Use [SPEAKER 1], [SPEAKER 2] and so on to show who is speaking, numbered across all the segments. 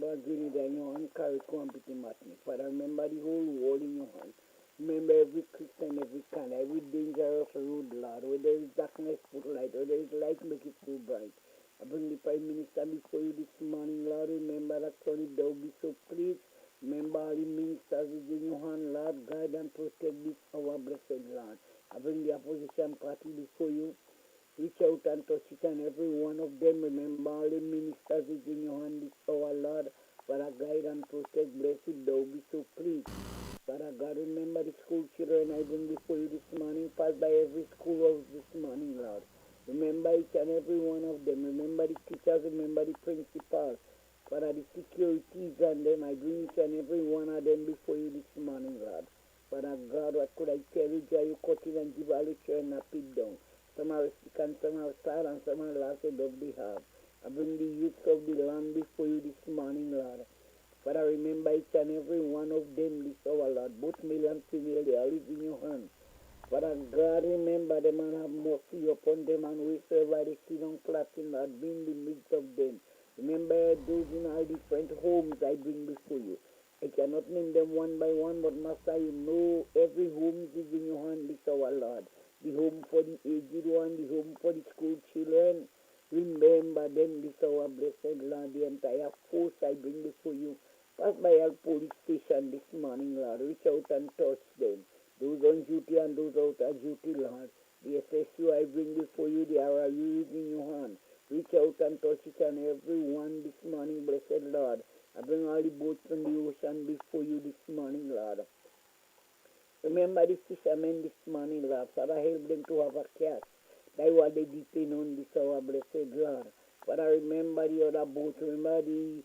[SPEAKER 1] Father, Grenada in your hand, carry quantity matney. Father, remember the whole world in your hand. Remember every Christian, every kind, every dangerous road, Lord. Where there is darkness, put light. Where there is light, make it so bright. I bring the Prime Minister before you this morning, Lord. Remember that Tony Dow be so pleased. Remember all the ministers is in your hand, Lord. Guide and protect this our blessed Lord. I bring the opposition party before you. Reach out and touch each and every one of them. Remember all the ministers is in your hand this hour, Lord. Father, guide and protect. Blessed Thou be so pleased. Father God, remember the school children I bring before you this morning. Pass by every schoolhouse this morning, Lord. Remember each and every one of them. Remember the teachers. Remember the principals. Father, the securities and them. I bring each and every one of them before you this morning, Lord. Father God, what could I tell you? You cut it and give all the children a pit down. Some are sick and some are sad and some are lost above the heart. I bring the youths of the land before you this morning, Lord. Father, remember each and every one of them this hour, Lord. Both male and female, they are in your hand. Father God, remember them and have mercy upon them and we serve by the kingdom plotting, Lord, be in the midst of them. Remember those in all different homes I bring before you. I cannot name them one by one, but Master, you know every home is in your hand this hour, Lord. The home for the aged one, the home for the school children. Remember them this hour, blessed Lord. The entire force I bring before you. Pass by our police station this morning, Lord. Reach out and touch them. Those on duty and those out of duty, Lord. The FSU I bring before you, the RRU is in your hand. Reach out and touch each and every one this morning, blessed Lord. I bring all the boats from the ocean before you this morning, Lord. Remember the fishermen this morning, Lord. Father, help them to have a catch. That what they depend on this hour, blessed Lord. Father, remember the other boats. Remember the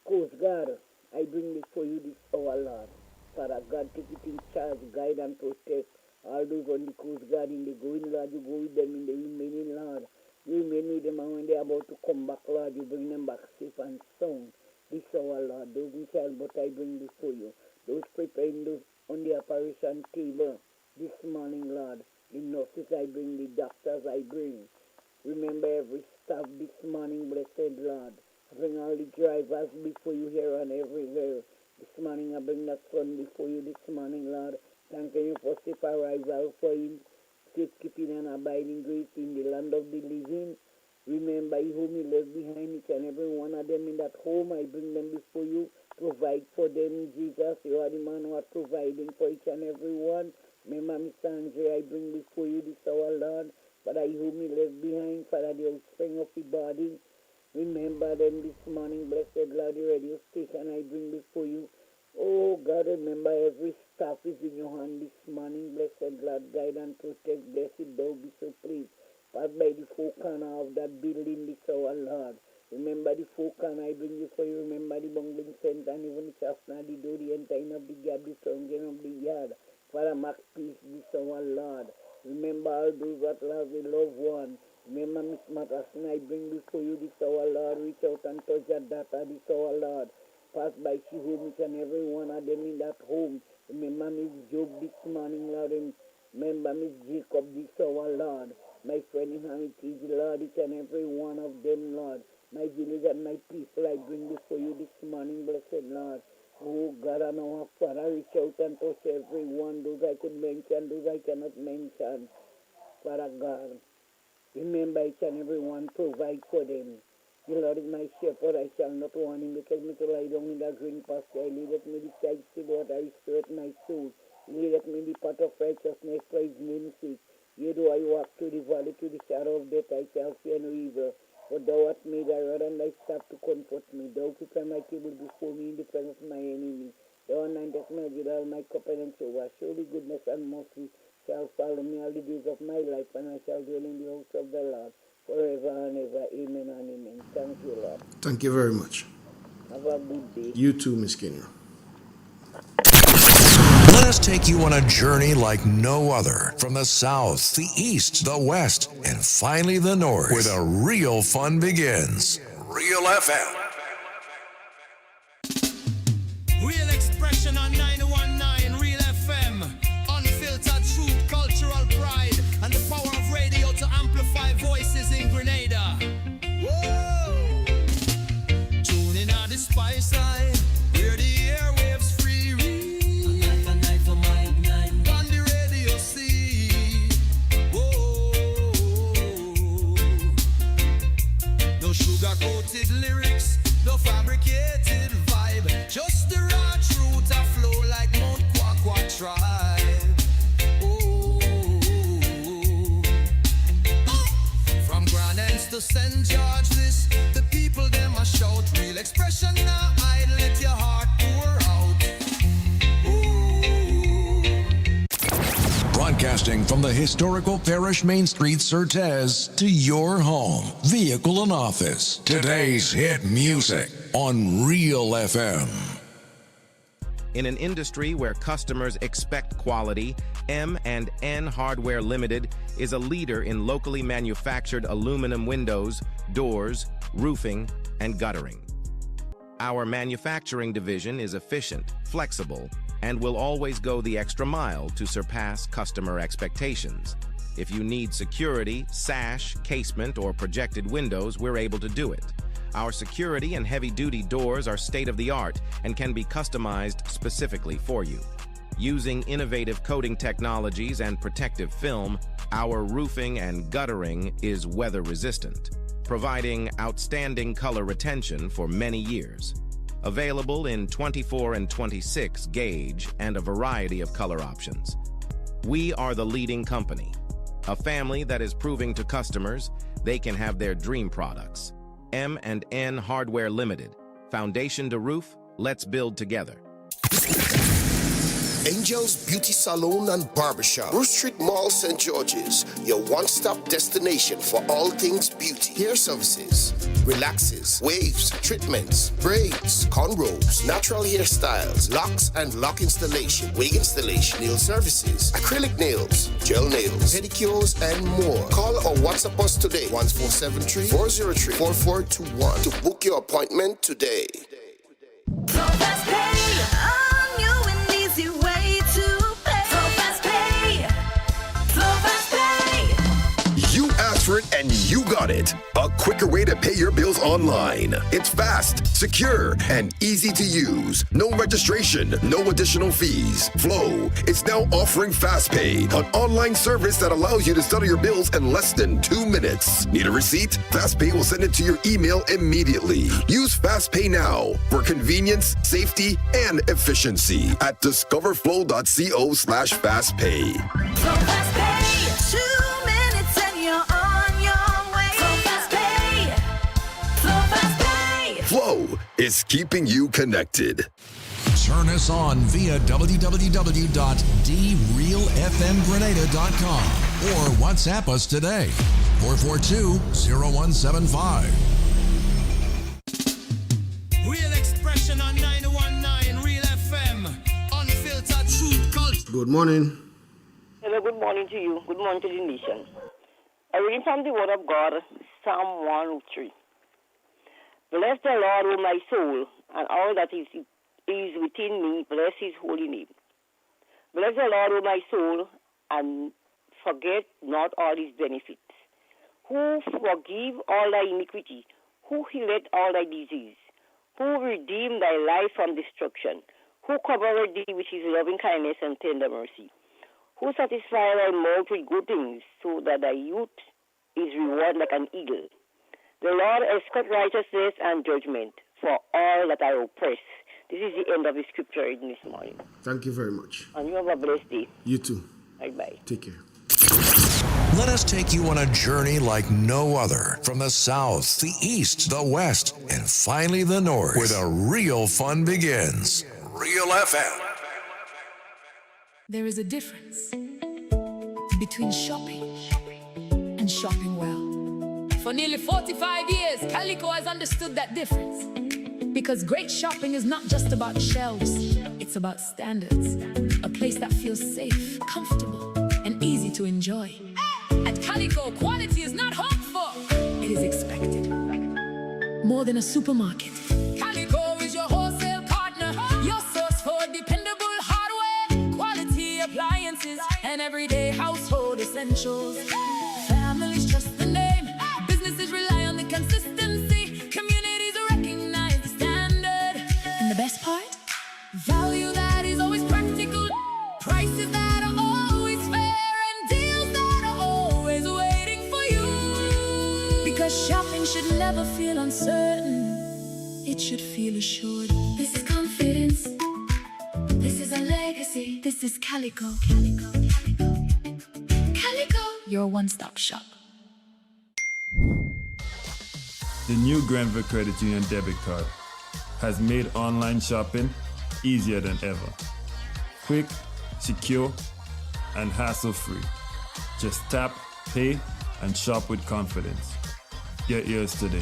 [SPEAKER 1] Coast Guard, I bring before you this hour, Lord. Father God, take it in charge, guide and protect all those on the Coast Guard in the going, Lord. You go with them in the remaining, Lord. You remain with them, and when they're about to come back, Lord, you bring them back safe and sound. This hour, Lord, those in child, but I bring before you. Those preparing those on the operation table this morning, Lord. The nurses I bring, the doctors I bring. Remember every staff this morning, blessed Lord. I bring all the drivers before you here and everywhere. This morning I bring that son before you this morning, Lord. Thanking you for safe arrival for him, safekeeping and abiding grace in the land of the living. Remember whom you left behind, each and every one of them in that home. I bring them before you. Provide for them, Jesus. You are the man who are providing for each and every one. Remember Mr. Andre, I bring before you this hour, Lord. Father, whom you left behind, Father, the offspring of the body. Remember them this morning, blessed Lord, the radio station I bring before you. Oh God, remember every staff is in your hand this morning, blessed Lord, guide and protect, blessed Thou be so pleased. Pass by the four corner of that building this hour, Lord. Remember the four corner I bring before you. Remember the bungling center and even the chaffner, the door, the entering of the gap, the surrounding of the yard. Father, make peace this hour, Lord. Remember all those that lost a loved one. Remember Miss Matterson, I bring before you this hour, Lord. Reach out and touch your daughter this hour, Lord. Pass by she home, each and every one of them in that home. Remember Miss Job this morning, Lord. Remember Miss Jacob this hour, Lord. My friend in Hermitage, Lord, each and every one of them, Lord. My village and my people, I bring before you this morning, blessed Lord. Oh God, and our Father, reach out and touch everyone, those I could mention, those I cannot mention. Father God, remember each and every one, provide for them. The Lord is my shepherd, I shall not want him, because me to lie down in the green pasture. He leadeth me beside still water, he restoreth my soul. He leadeth me in the path of righteousness for his name's sake. Yea, though I walk through the valley, to the shadow of death, I shall fear no evil. For thou hast made thy rod and thy staff to comfort me. Thou prepare my table before me in the presence of my enemy. Thou anointest my head, all my cup and over. Surely goodness and mercy shall follow me all the days of my life, and I shall dwell in the house of the Lord forever and ever. Amen and amen. Thank you, Lord.
[SPEAKER 2] Thank you very much.
[SPEAKER 1] Have a good day.
[SPEAKER 2] You too, Miss Kenya.
[SPEAKER 3] Let us take you on a journey like no other, from the south, the east, the west, and finally the north, where the real fun begins. Real FM.
[SPEAKER 4] Real expression on 919 Real FM. Unfiltered truth, cultural pride, and the power of radio to amplify voices in Grenada. Woo! No sugar-coated lyrics, no fabricated vibe. Just the raw truth a flow like Mount Kwakwa Tribe. Ooh. From Grand Ends to St. George, this the people them a shout. Real expression now, I'd let your heart pour out.
[SPEAKER 3] Broadcasting from the historical Parish Main Street, Surtez, to your home, vehicle, and office. Today's hit music on Real FM.
[SPEAKER 5] In an industry where customers expect quality, M&N Hardware Limited is a leader in locally manufactured aluminum windows, doors, roofing, and guttering. Our manufacturing division is efficient, flexible, and will always go the extra mile to surpass customer expectations. If you need security, sash, casement, or projected windows, we're able to do it. Our security and heavy-duty doors are state-of-the-art and can be customized specifically for you. Using innovative coating technologies and protective film, our roofing and guttering is weather-resistant, providing outstanding color retention for many years. Available in 24 and 26 gauge and a variety of color options. We are the leading company, a family that is proving to customers they can have their dream products. M&N Hardware Limited. Foundation to roof, let's build together.
[SPEAKER 6] Angel's Beauty Salon and Barbershop, Bruce Street Mall, St. George's, your one-stop destination for all things beauty. Hair services, relaxes, waves, treatments, braids, cornrows, natural hairstyles, locks and lock installation, wig installation, nail services, acrylic nails, gel nails, pedicures, and more. Call or WhatsApp us today, 1473-403-4421 to book your appointment today.
[SPEAKER 7] So fast pay, a new and easy way to pay. So fast pay, so fast pay.
[SPEAKER 8] You asked for it and you got it. A quicker way to pay your bills online. It's fast, secure, and easy to use. No registration, no additional fees. Flow is now offering FastPay, an online service that allows you to settle your bills in less than 2 minutes. Need a receipt? FastPay will send it to your email immediately. Use FastPay now for convenience, safety, and efficiency at discoverflow.co/fastpay.
[SPEAKER 7] So fast pay, 2 minutes and you're on your way. So fast pay, so fast pay.
[SPEAKER 8] Flow is keeping you connected.
[SPEAKER 3] Turn us on via www.drealfmgrenada.com or WhatsApp us today, 442-0175.
[SPEAKER 4] Real expression on 919 Real FM. Unfiltered truth culture.
[SPEAKER 2] Good morning.
[SPEAKER 1] Hello, good morning to you. Good morning to the nation. I read from the Word of God, Psalm 103. Bless the Lord, O my soul, and all that is within me. Bless his holy name. Bless the Lord, O my soul, and forget not all his benefits. Who forgive all thy iniquity, who healeth all thy disease, who redeemed thy life from destruction, who covereth thee with his loving kindness and tender mercy, who satisfy thy mouth with good things, so that thy youth is rewarded like an eagle. The Lord escorts righteousness and judgment for all that are oppressed. This is the end of the scripture reading this morning.
[SPEAKER 2] Thank you very much.
[SPEAKER 1] And you have a blessed day.
[SPEAKER 2] You too.
[SPEAKER 1] Bye-bye.
[SPEAKER 2] Take care.
[SPEAKER 3] Let us take you on a journey like no other, from the south, the east, the west, and finally the north, where the real fun begins. Real FM.
[SPEAKER 9] There is a difference between shopping and shopping well. For nearly 45 years, Calico has understood that difference. Because great shopping is not just about shelves, it's about standards. A place that feels safe, comfortable, and easy to enjoy. At Calico, quality is not hoped for, it is expected. More than a supermarket, Calico is your wholesale partner, your source for dependable hardware, quality appliances, and everyday household essentials. Families trust the name, businesses rely on the consistency, communities recognize the standard. And the best part? Value that is always practical, prices that are always fair, and deals that are always waiting for you. Because shopping should never ever feel uncertain, it should feel assured. This is confidence. This is a legacy. This is Calico. Calico, your one-stop shop.
[SPEAKER 10] The new Grenville Credit Union debit card has made online shopping easier than ever. Quick, secure, and hassle-free. Just tap, pay, and shop with confidence. Get yours today.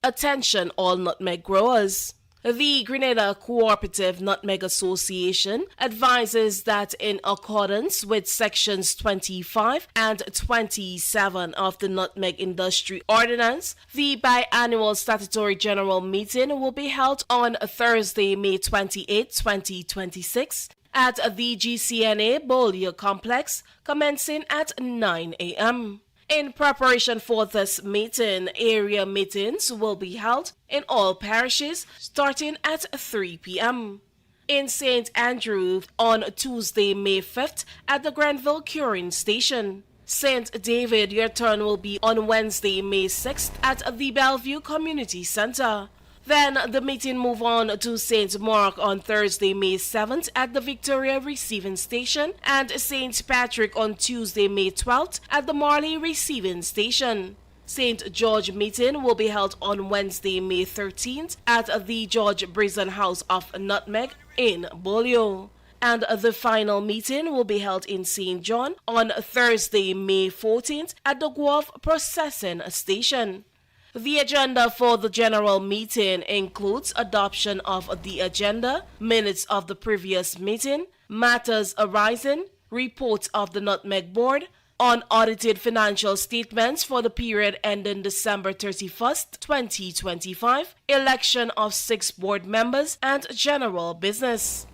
[SPEAKER 11] Attention all nutmeg growers. The Grenada Cooperative Nutmeg Association advises that in accordance with sections 25 and 27 of the Nutmeg Industry Ordinance, the biannual statutory general meeting will be held on Thursday, May 28, 2026 at the GCNA Beaulieu Complex, commencing at 9 a.m. In preparation for this meeting, area meetings will be held in all parishes starting at 3 p.m. In St. Andrew on Tuesday, May 5th at the Grenville Curing Station. St. David, your turn will be on Wednesday, May 6th at the Bellevue Community Center. Then the meeting move on to St. Mark on Thursday, May 7th at the Victoria Receiving Station and St. Patrick on Tuesday, May 12th at the Marley Receiving Station. St. George meeting will be held on Wednesday, May 13th at the George Brazen House of Nutmeg in Beaulieu. And the final meeting will be held in St. John on Thursday, May 14th at the Guelph Processing Station. The agenda for the general meeting includes adoption of the agenda, minutes of the previous meeting, matters arising, reports of the Nutmeg Board, unaudited financial statements for the period ending December 31st, 2025, election of 6 board members, and general business.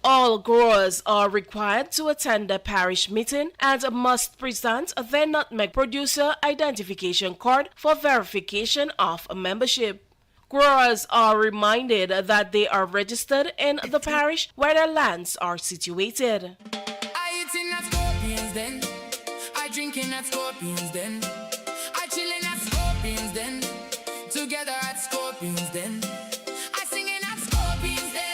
[SPEAKER 11] All growers are required to attend the parish meeting and must present their nutmeg producer identification card for verification of membership. Growers are reminded that they are registered in the parish where their lands are situated.
[SPEAKER 4] I eating at Scorpions then. I drinking at Scorpions then. I chilling at Scorpions then. Together at Scorpions then. I singing at Scorpions then.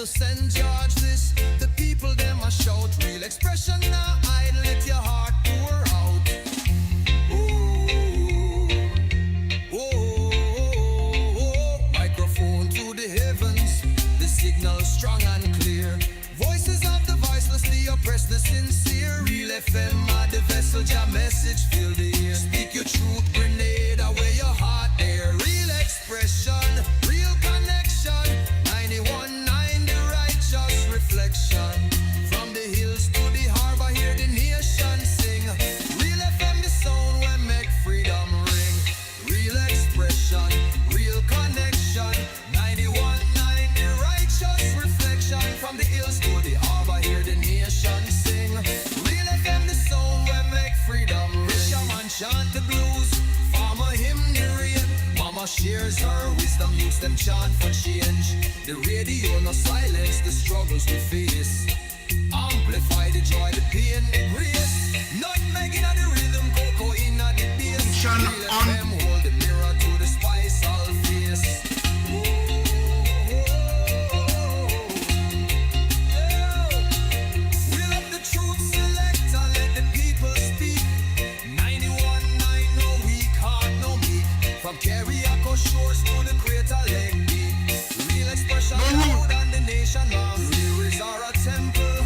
[SPEAKER 12] St. George this, the people them a shout, real expression now idle, let your heart pour out. Microphone to the heavens, the signal strong and clear. Voices of the voiceless, the oppressed, the sincere. Real FM are the vessel, your message fill the air. Speak your truth, Grenada, where your heart there. Real expression, real connection. 91.9 the righteous reflection. From the hills to the harbor, hear the nation sing. Real FM, the sound where make freedom ring. Real expression, real connection. 91.9 the righteous reflection. From the hills to the harbor, hear the nation sing. Real FM, the sound where make freedom ring. Fisherman chant the blues, farmer hymn the rain. Mama shares her wisdom, youths them chant for change. The radio no silence the struggles we face. Amplify the joy, the pain, the grace. Nutmeg in the rhythm, cocoa in the bass. Real FM hold the mirror to the spice all face. Wheel up the truth selector, let the people speak. 91.9, no weak heart, no meek. From Carriaco shores to the Crater Lake Deep. Real expression loud and the nation long. Lyrics are a temple,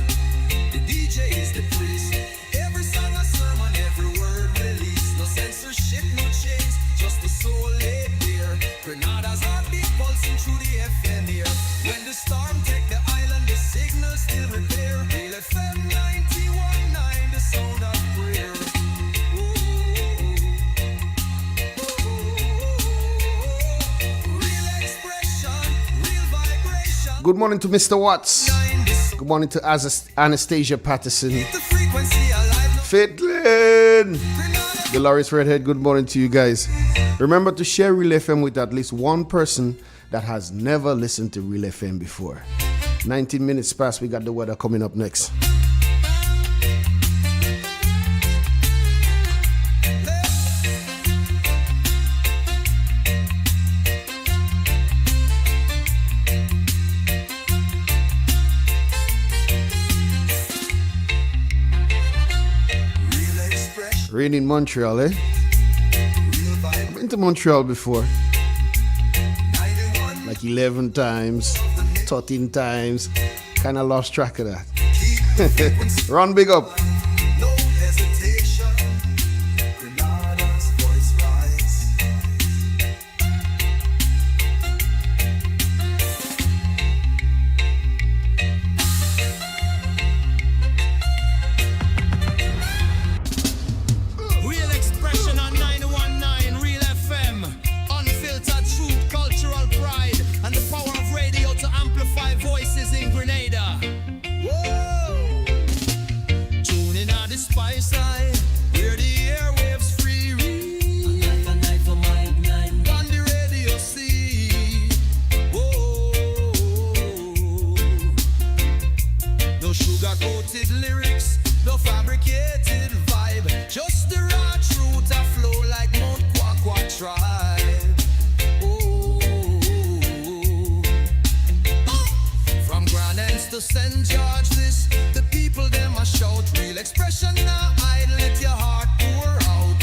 [SPEAKER 12] the DJ is the priest. Every song a sermon, every word released. No censorship, no chains, just the soul laid bare. Grenada's heartbeat pulsing through the FM here. When the storm take the island, the signal still repair. Real FM 91.9, the sound of prayer. Real expression, real vibration.
[SPEAKER 2] Good morning to Mr. Watts. Good morning to Anastasia Patterson.
[SPEAKER 12] The frequency alive.
[SPEAKER 2] Fiddlin'. Dolores Redhead, good morning to you guys. Remember to share Real FM with at least one person that has never listened to Real FM before. 19 minutes past, we got the weather coming up next. Rain in Montreal, eh? I've been to Montreal before. Like 11 times, 13 times. Kind of lost track of that. Ron, big up.
[SPEAKER 12] No hesitation. Grenada's voice rise. Real expression on 919 Real FM. Unfiltered truth, cultural pride, and the power of radio to amplify voices in Grenada. Whoa! Tune in on the spice side, where the airwaves free read. On the radio see. Whoa! No sugar-coated lyrics, no fabricated vibe. Just the raw truth a flow like Mount Kwakwa tribe. From Grand Anse to St. George, this the people them a shout. Real expression now, I let your heart pour out.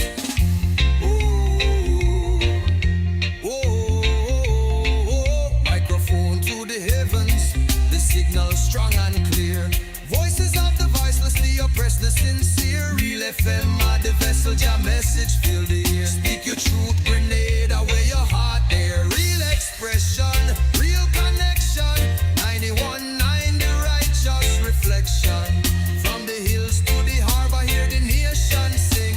[SPEAKER 12] Microphone to the heavens, the signal strong and clear. Voices of the voiceless, the oppressed, the sincere. Real FM are the vessel, your message fill the air. Speak your truth, Grenada, where your heart there. Real expression, real connection. 91.9, the righteous reflection. From the hills to the harbor, hear the nation sing.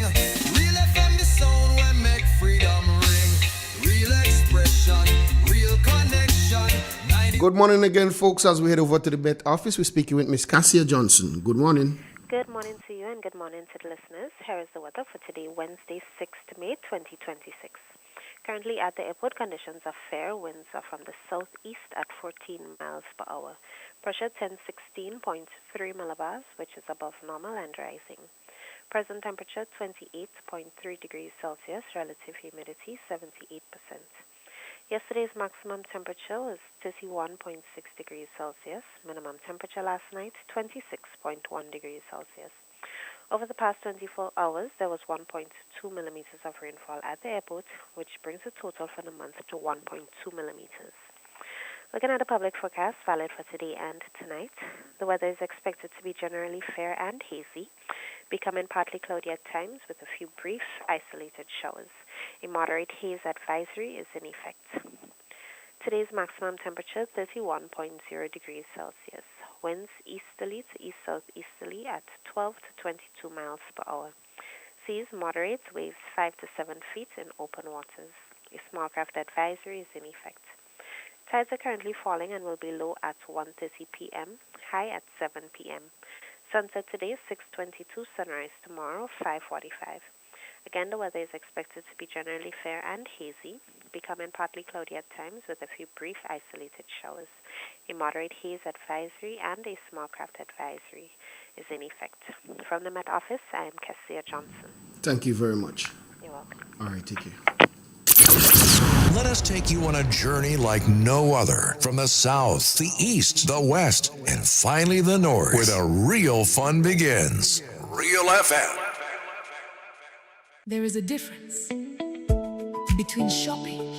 [SPEAKER 12] Real FM, the sound where make freedom ring. Real expression, real connection.
[SPEAKER 2] Good morning again, folks. As we head over to the Bet office, we're speaking with Miss Cassia Johnson. Good morning.
[SPEAKER 13] Good morning to you and good morning to the listeners. Here is the weather for today, Wednesday, 6th May 2026. Currently at the airport, conditions are fair. Winds are from the southeast at 14 miles per hour. Pressure 1016.3 millibars, which is above normal and rising. Present temperature 28.3 degrees Celsius, relative humidity 78%. Yesterday's maximum temperature was 31.6 degrees Celsius. Minimum temperature last night, 26.1 degrees Celsius. Over the past 24 hours, there was 1.2 millimeters of rainfall at the airport, which brings the total for the month to 1.2 millimeters. Looking at the public forecast valid for today and tonight, the weather is expected to be generally fair and hazy, becoming partly cloudy at times with a few brief, isolated showers. A moderate haze advisory is in effect. Today's maximum temperature, 31.0 degrees Celsius. Winds easterly to east-southeasterly at 12 to 22 miles per hour. Seas moderate, waves 5 to 7 feet in open waters. A small craft advisory is in effect. Tides are currently falling and will be low at 1:30 p.m., high at 7 p.m. Sunset today, 6:22, sunrise tomorrow, 5:45. Again, the weather is expected to be generally fair and hazy, becoming partly cloudy at times with a few brief isolated showers. A moderate haze advisory and a small craft advisory is in effect. From the Met Office, I am Cassia Johnson.
[SPEAKER 2] Thank you very much.
[SPEAKER 13] You're welcome.
[SPEAKER 2] All right, take care.
[SPEAKER 3] Let us take you on a journey like no other from the south, the east, the west, and finally the north, where the real fun begins. Real FM.
[SPEAKER 9] There is a difference between shopping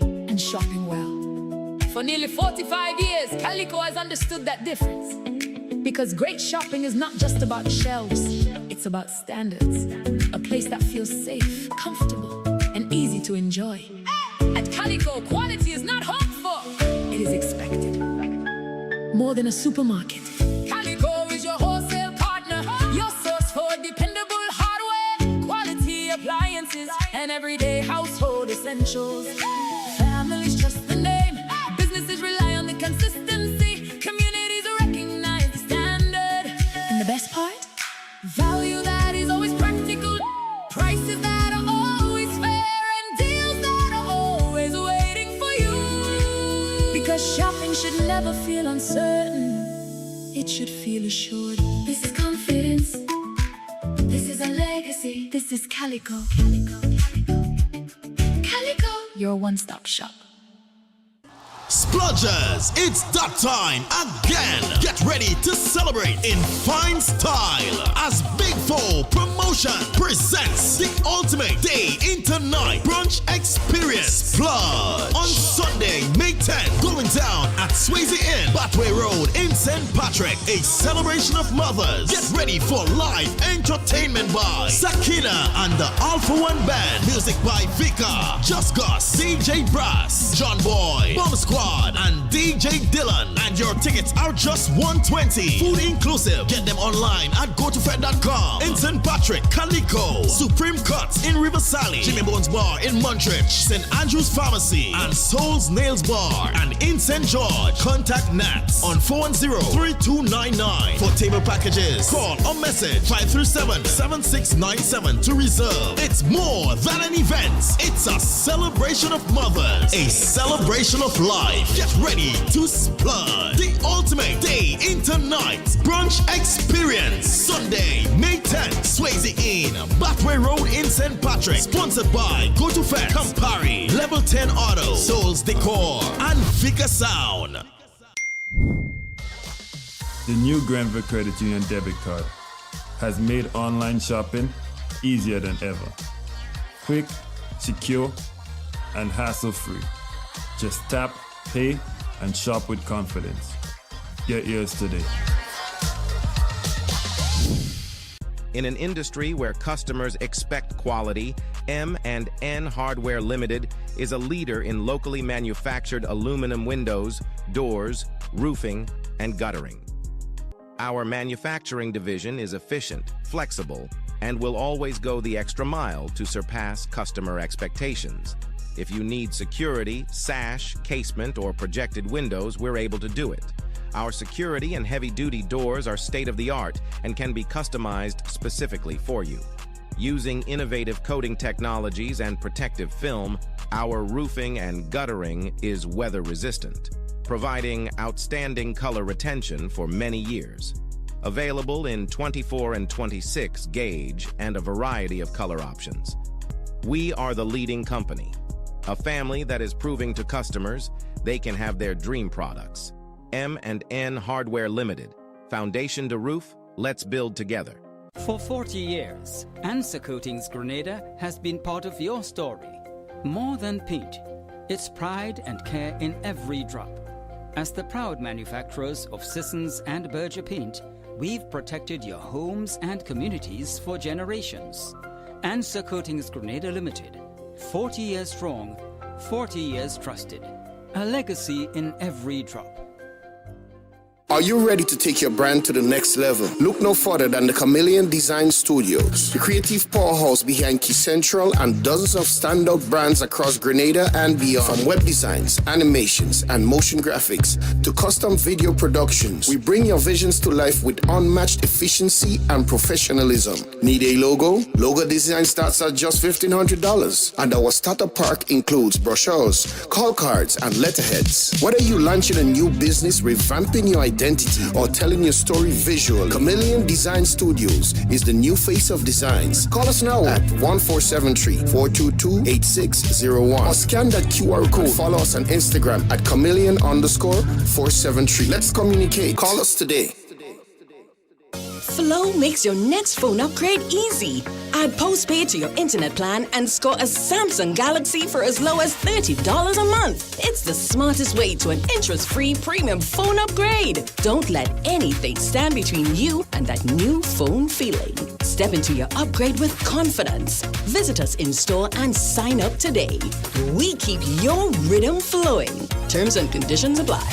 [SPEAKER 9] and shopping well. For nearly 45 years, Calico has understood that difference. Because great shopping is not just about shelves, it's about standards. A place that feels safe, comfortable, and easy to enjoy. At Calico, quality is not hoped for, it is expected. More than a supermarket, Calico is your wholesale partner, your source for dependable hardware, quality appliances, and everyday household essentials. Families trust the name, businesses rely on the consistency, communities recognize the standard. And the best part? Value that is always practical, prices that are always fair, and deals that are always waiting for you. Because shopping should never feel uncertain, it should feel assured. This is confidence, this is a legacy, this is Calico. Calico, your one-stop shop.
[SPEAKER 14] Splodgers, it's that time again. Get ready to celebrate in fine style as Big 4 Promotion presents the ultimate day into night brunch experience. Splodge on Sunday, May 10th, going down at Swayze Inn, Batway Road in St. Patrick. A celebration of mothers. Get ready for live entertainment by Sakina and the Alpha One Band. Music by Vika, Just Gus, DJ Brass, John Boy, Bomb Squad, and DJ Dylan. And your tickets are just $120. Food inclusive. Get them online at gotofed.com. In St. Patrick, Calico, Supreme Cuts in River Sally, Jimmy Bones Bar in Montreach, St. Andrew's Pharmacy, and Soul's Nails Bar. And in St. George, contact Nats on 410-3299 for table packages. Call or message 537-7697 to reserve. It's more than an event. It's a celebration of mothers. A celebration of life. Get ready to splurge. The ultimate day into night brunch experience. Sunday, May 10th, Swayze Inn, Batway Road in St. Patrick. Sponsored by Go to Fed, Campari, Level 10 Auto, Souls Decor, and Vika Sound.
[SPEAKER 10] The new Granville Credit Union debit card has made online shopping easier than ever. Quick, secure, and hassle-free. Just tap, pay, and shop with confidence. Get yours today.
[SPEAKER 5] In an industry where customers expect quality, M&N Hardware Limited is a leader in locally manufactured aluminum windows, doors, roofing, and guttering. Our manufacturing division is efficient, flexible, and will always go the extra mile to surpass customer expectations. If you need security, sash, casement, or projected windows, we're able to do it. Our security and heavy-duty doors are state-of-the-art and can be customized specifically for you. Using innovative coating technologies and protective film, our roofing and guttering is weather-resistant, providing outstanding color retention for many years. Available in 24 and 26 gauge and a variety of color options. We are the leading company. A family that is proving to customers they can have their dream products. M&N Hardware Limited. Foundation to roof, let's build together.
[SPEAKER 15] For 40 years, Answer Coatings Grenada has been part of your story. More than paint, it's pride and care in every drop. As the proud manufacturers of Sissons and Berger paint, we've protected your homes and communities for generations. Answer Coatings Grenada Limited. 40 years strong, 40 years trusted. A legacy in every drop.
[SPEAKER 6] Are you ready to take your brand to the next level? Look no further than the Chameleon Design Studios, the creative powerhouse behind Key Central and dozens of standout brands across Grenada and beyond. From web designs, animations, and motion graphics to custom video productions, we bring your visions to life with unmatched efficiency and professionalism. Need a logo? Logo design starts at just $1,500, and our starter pack includes brochures, call cards, and letterheads. Whether you're launching a new business, revamping your identity, identity or telling your story visually, Chameleon Design Studios is the new face of designs. Call us now at 1473-422-8601 or scan that QR code. Follow us on Instagram at chameleon_473. Let's communicate. Call us today.
[SPEAKER 16] Flow makes your next phone upgrade easy. Add postpaid to your internet plan and score a Samsung Galaxy for as low as $30 a month. It's the smartest way to an interest-free premium phone upgrade. Don't let anything stand between you and that new phone feeling. Step into your upgrade with confidence. Visit us in store and sign up today. We keep your rhythm flowing. Terms and conditions apply.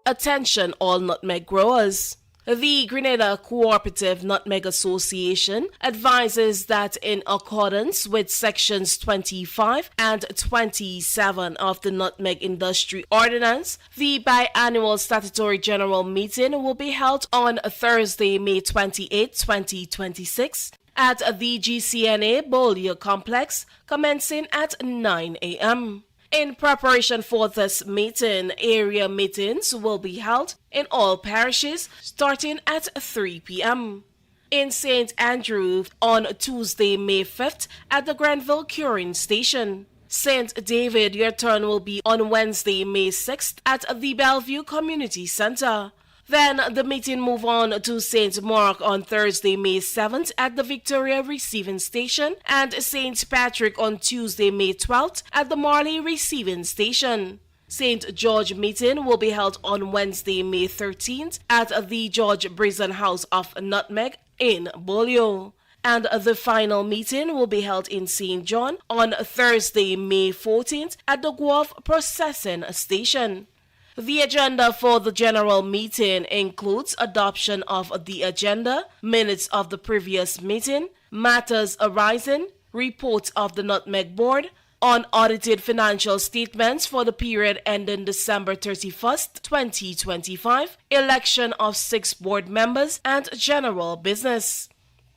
[SPEAKER 11] Attention all nutmeg growers. The Grenada Cooperative Nutmeg Association advises that in accordance with sections 25 and 27 of the Nutmeg Industry Ordinance, the biannual statutory general meeting will be held on Thursday, May 28, 2026 at the GCNA Beaulieu Complex, commencing at 9 a.m. In preparation for this meeting, area meetings will be held in all parishes starting at 3 p.m. In St. Andrew on Tuesday, May 5th at the Granville Curing Station. St. David, your turn will be on Wednesday, May 6th at the Bellevue Community Center. Then the meeting move on to St. Mark on Thursday, May 7th at the Victoria Receiving Station and St. Patrick on Tuesday, May 12th at the Marley Receiving Station. St. George meeting will be held on Wednesday, May 13th at the George Brazen House of Nutmeg in Beaulieu. And the final meeting will be held in St. John on Thursday, May 14th at the Guelph Processing Station. The agenda for the general meeting includes adoption of the agenda, minutes of the previous meeting, matters arising, reports of the Nutmeg Board, unaudited financial statements for the period ending December 31st, 2025, election of 6 board members, and general business.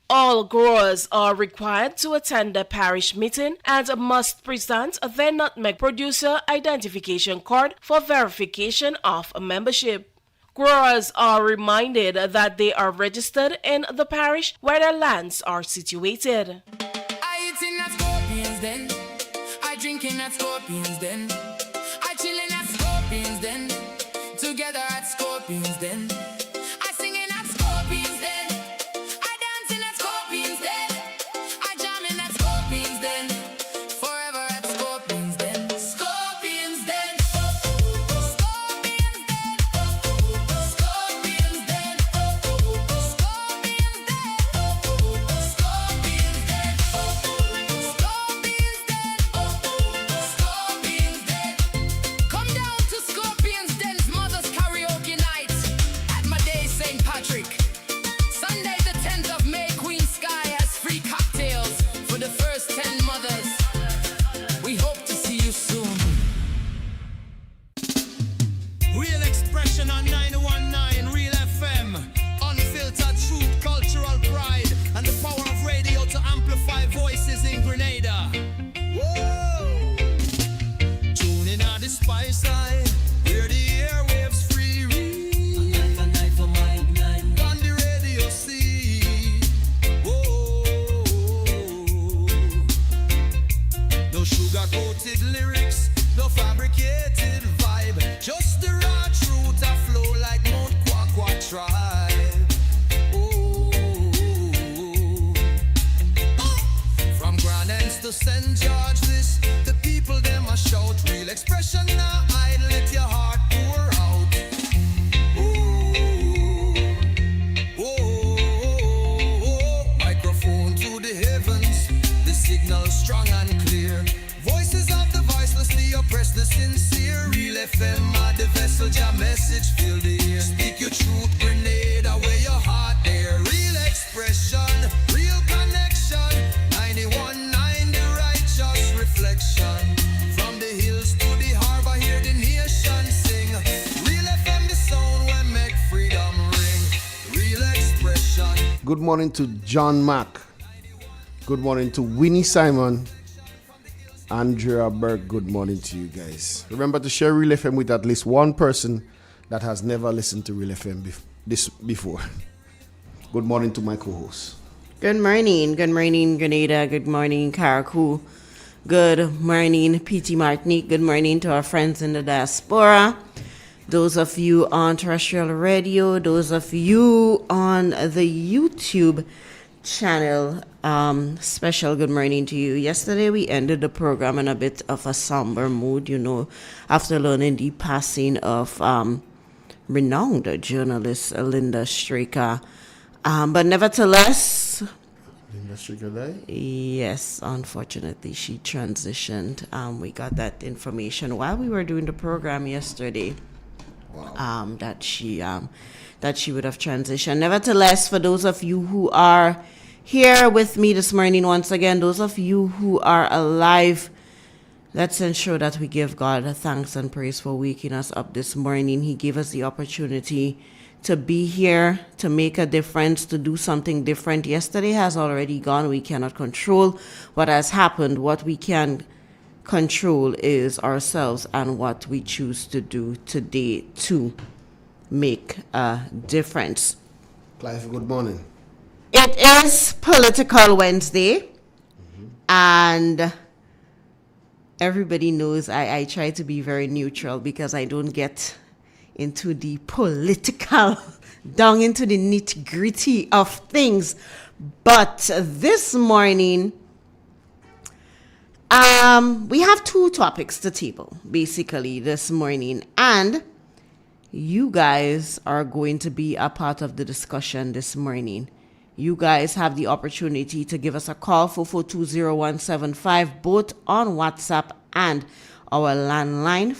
[SPEAKER 11] All growers are required to attend the parish meeting and must present their nutmeg producer identification card for verification of membership. Growers are reminded that they are registered in the parish where their lands are situated.
[SPEAKER 4] I eating at Scorpions Den. I drinking at Scorpions Den. I chilling at Scorpions Den. Together at Scorpions Den. I singing at Scorpions Den.
[SPEAKER 12] to St. George this. The people them a shout, real expression now I let your heart pour out. Ooh, microphone to the heavens, the signal strong and clear. Voices of the voiceless, the oppressed, the sincere. Real FM are the vessel, your message fill the air. Speak your truth, Grenada, where your heart there. Real expression, real connection. 91.9, the righteous reflection. From the hills to the harbor, hear the nation sing. Real FM, the sound where make freedom ring. Real expression.
[SPEAKER 2] Good morning to John Mack. Good morning to Winnie Simon. Andrea Burke, good morning to you guys. Remember to share Real FM with at least one person that has never listened to Real FM before. Good morning to my co-host.
[SPEAKER 17] Good morning, Grenada. Good morning, Karakou. Good morning, PT Martinique. Good morning to our friends in the diaspora. Those of you on terrestrial radio, those of you on the YouTube channel, special good morning to you. Yesterday we ended the program in a bit of a somber mood, after learning the passing of renowned journalist Linda Straker. But nevertheless,
[SPEAKER 2] Linda Straker died?
[SPEAKER 17] Yes, unfortunately she transitioned. We got that information while we were doing the program yesterday. Wow. That she would have transitioned. Nevertheless, for those of you who are here with me this morning, once again, those of you who are alive, let's ensure that we give God thanks and praise for waking us up this morning. He gave us the opportunity to be here, to make a difference, to do something different. Yesterday has already gone. We cannot control what has happened. What we can control is ourselves and what we choose to do today to make a difference.
[SPEAKER 2] Clive, good morning.
[SPEAKER 17] It is Political Wednesday, and everybody knows I try to be very neutral because I don't get into the political, down into the nitty-gritty of things. But this morning, we have two topics to table, basically, this morning. And you guys are going to be a part of the discussion this morning. You guys have the opportunity to give us a call, 4420175, both on WhatsApp and our landline,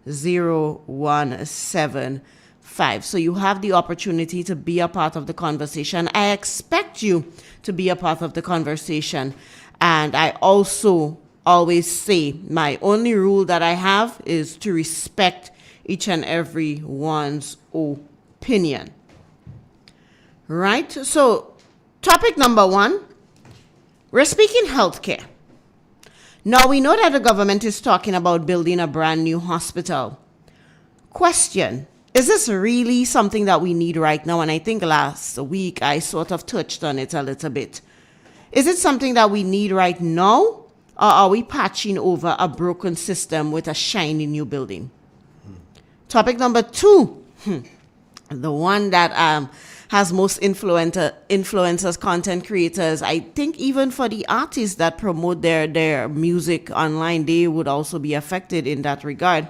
[SPEAKER 17] 4420175. So you have the opportunity to be a part of the conversation. I expect you to be a part of the conversation. And I also always say my only rule that I have is to respect each and every one's opinion. Right? So, topic number one, we're speaking healthcare. Now, we know that the government is talking about building a brand new hospital. Question, is this really something that we need right now? And I think last week I sort of touched on it a little bit. Is it something that we need right now, or are we patching over a broken system with a shiny new building? Topic number two, the one that has most influencers, content creators. I think even for the artists that promote their music online, they would also be affected in that regard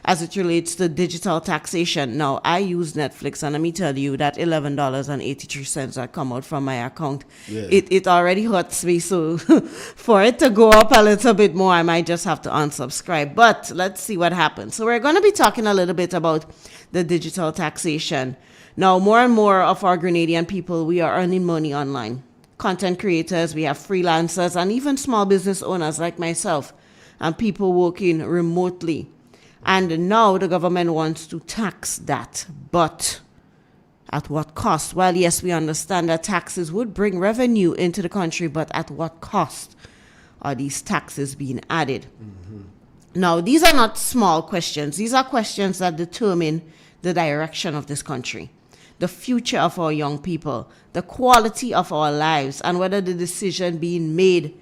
[SPEAKER 17] as it relates to digital taxation. Now, I use Netflix, and let me tell you that $11.83 that come out from my account, it already hurts me. So for it to go up a little bit more, I might just have to unsubscribe. But let's see what happens. So we're going to be talking a little bit about the digital taxation. Now, more and more of our Grenadian people, we are earning money online. Content creators, we have freelancers, and even small business owners like myself, and people working remotely. And now the government wants to tax that, but at what cost? Well, yes, we understand that taxes would bring revenue into the country, but at what cost are these taxes being added? Now, these are not small questions. These are questions that determine the direction of this country, the future of our young people, the quality of our lives, and whether the decision being made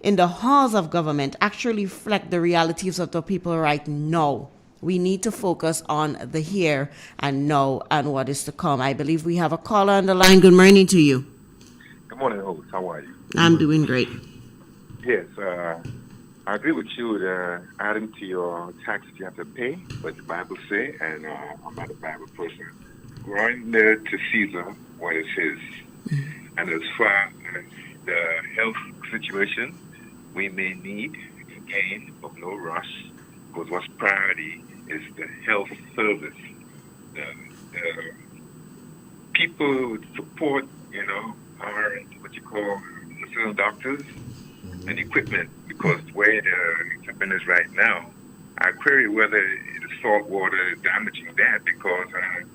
[SPEAKER 17] in the halls of government actually reflect the realities of the people right now. We need to focus on the here and now and what is to come. I believe we have a caller on the line. Good morning to you.
[SPEAKER 18] Good morning, host. How are you?
[SPEAKER 17] I'm doing great.
[SPEAKER 18] Yes, I agree with you that adding to your taxes you have to pay, but the Bible say, and I'm not a Bible person, render to Caesar what is his. And as far as the health situation, we may need to gain, but no rush, because what's priority is the health service. The people who support, are what you call civil doctors and equipment, because the way the equipment is right now, I query whether the salt water is damaging that, because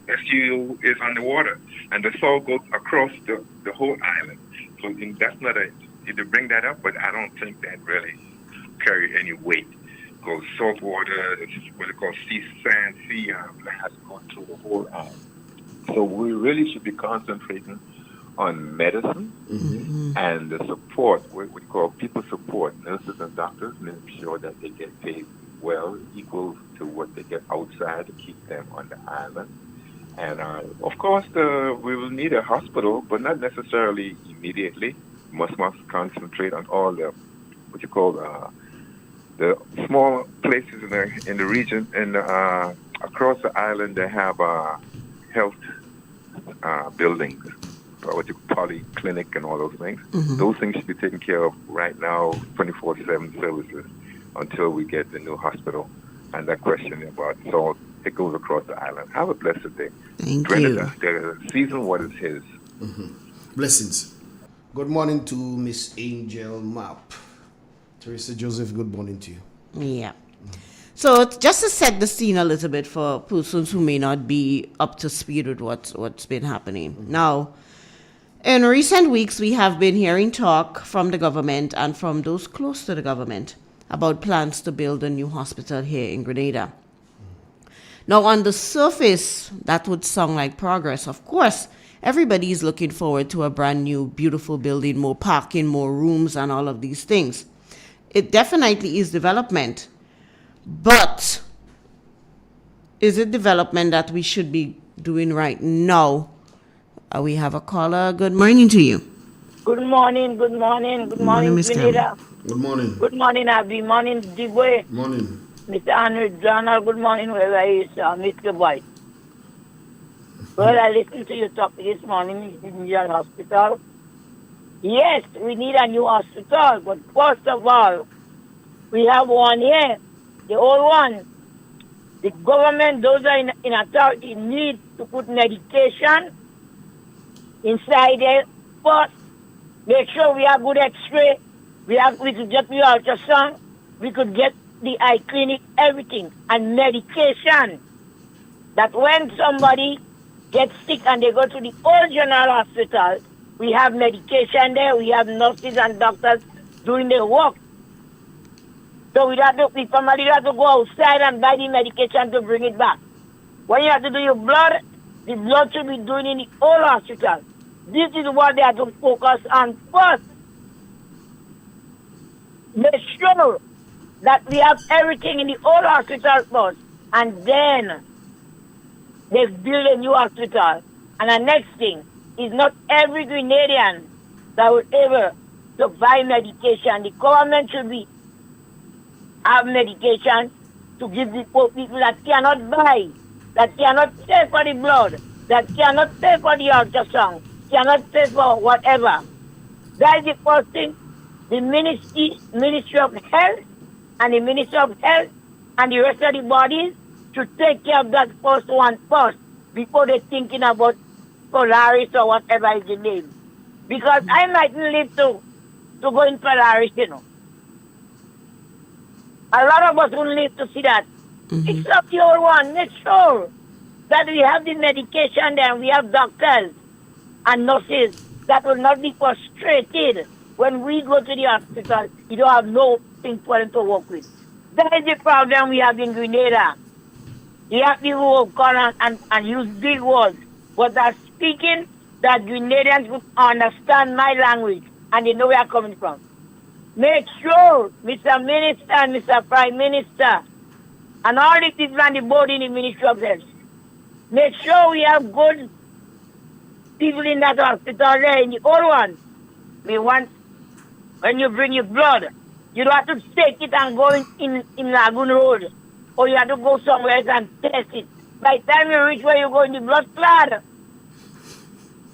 [SPEAKER 18] SU is underwater, and the salt goes across the whole island. So that's not a to bring that up, but I don't think that really carry any weight. Because salt water, what they call sea sand, has gone through the whole island. So we really should be concentrating on medicine and the support, what we call people support, nurses and doctors, making sure that they get paid well, equal to what they get outside to keep them on the island. And of course, we will need a hospital, but not necessarily immediately. Must concentrate on all the what you call the small places in the region and across the island. They have health buildings, what you call polyclinic and all those things. Those things should be taken care of right now, 24/7 services until we get the new hospital. And that question about salt, it goes across the island. Have a blessed day.
[SPEAKER 17] Thank
[SPEAKER 18] Granted,
[SPEAKER 17] you.
[SPEAKER 18] the season what is his.
[SPEAKER 2] Blessings. Good morning to Miss Angel Map. Teresa Joseph, good morning to you.
[SPEAKER 17] Yeah. So just to set the scene a little bit for persons who may not be up to speed with what's been happening. Now, in recent weeks, we have been hearing talk from the government and from those close to the government about plans to build a new hospital here in Grenada. Now, on the surface, that would sound like progress. Of course, everybody is looking forward to a brand new, beautiful building, more parking, more rooms, and all of these things. It definitely is development. But is it development that we should be doing right now? We have a caller. Good morning to you.
[SPEAKER 19] Good morning, good morning, good morning,
[SPEAKER 17] Miss
[SPEAKER 19] Grenada.
[SPEAKER 2] Good morning.
[SPEAKER 19] Good morning, Abby. Morning, Digwe.
[SPEAKER 2] Morning.
[SPEAKER 19] Mr. Andrew Donald, good morning, wherever he is, Mr. White. Well, I listened to your talk this morning in the hospital. Yes, we need a new hospital, but first of all, we have one here, the old one. The government, those are in authority, need to put medication inside there first. Make sure we have good X-ray. We could get the ultrasound. We could get the eye clinic, everything, and medication. That when somebody gets sick and they go to the old general hospital, we have medication there. We have nurses and doctors doing their work. So we family have to go outside and buy the medication to bring it back. When you have to do your blood, the blood should be doing in the old hospital. This is what they have to focus on first. Make sure that we have everything in the old hospital first, and then they build a new hospital. And the next thing is not every Grenadian that will ever to buy medication. The government should have medication to give the poor people that cannot buy, that cannot pay for the blood, that cannot pay for the ultrasound, cannot pay for whatever. That is the first thing. The Ministry of Health and the Ministry of Health and the rest of the bodies should take care of that first one first before they're thinking about Polaris or whatever is the name. Because I mightn't live to go in Polaris, you know. A lot of us will live to see that. It's not the old one. Make sure that we have the medication there and we have doctors and nurses that will not be frustrated when we go to the hospital. You don't have nothing for them to work with. That is the problem we have in Grenada. You have people who come and use big words, but are speaking that Grenadians would understand my language and they know where I'm coming from. Make sure, Mr. Minister and Mr. Prime Minister, and all the people on the board in the Ministry of Health, make sure we have good people in that hospital there, in the old one. We want, when you bring your blood, you don't have to take it and go in Lagoon Road, or you have to go somewhere else and test it. By the time you reach where you go in the blood clot,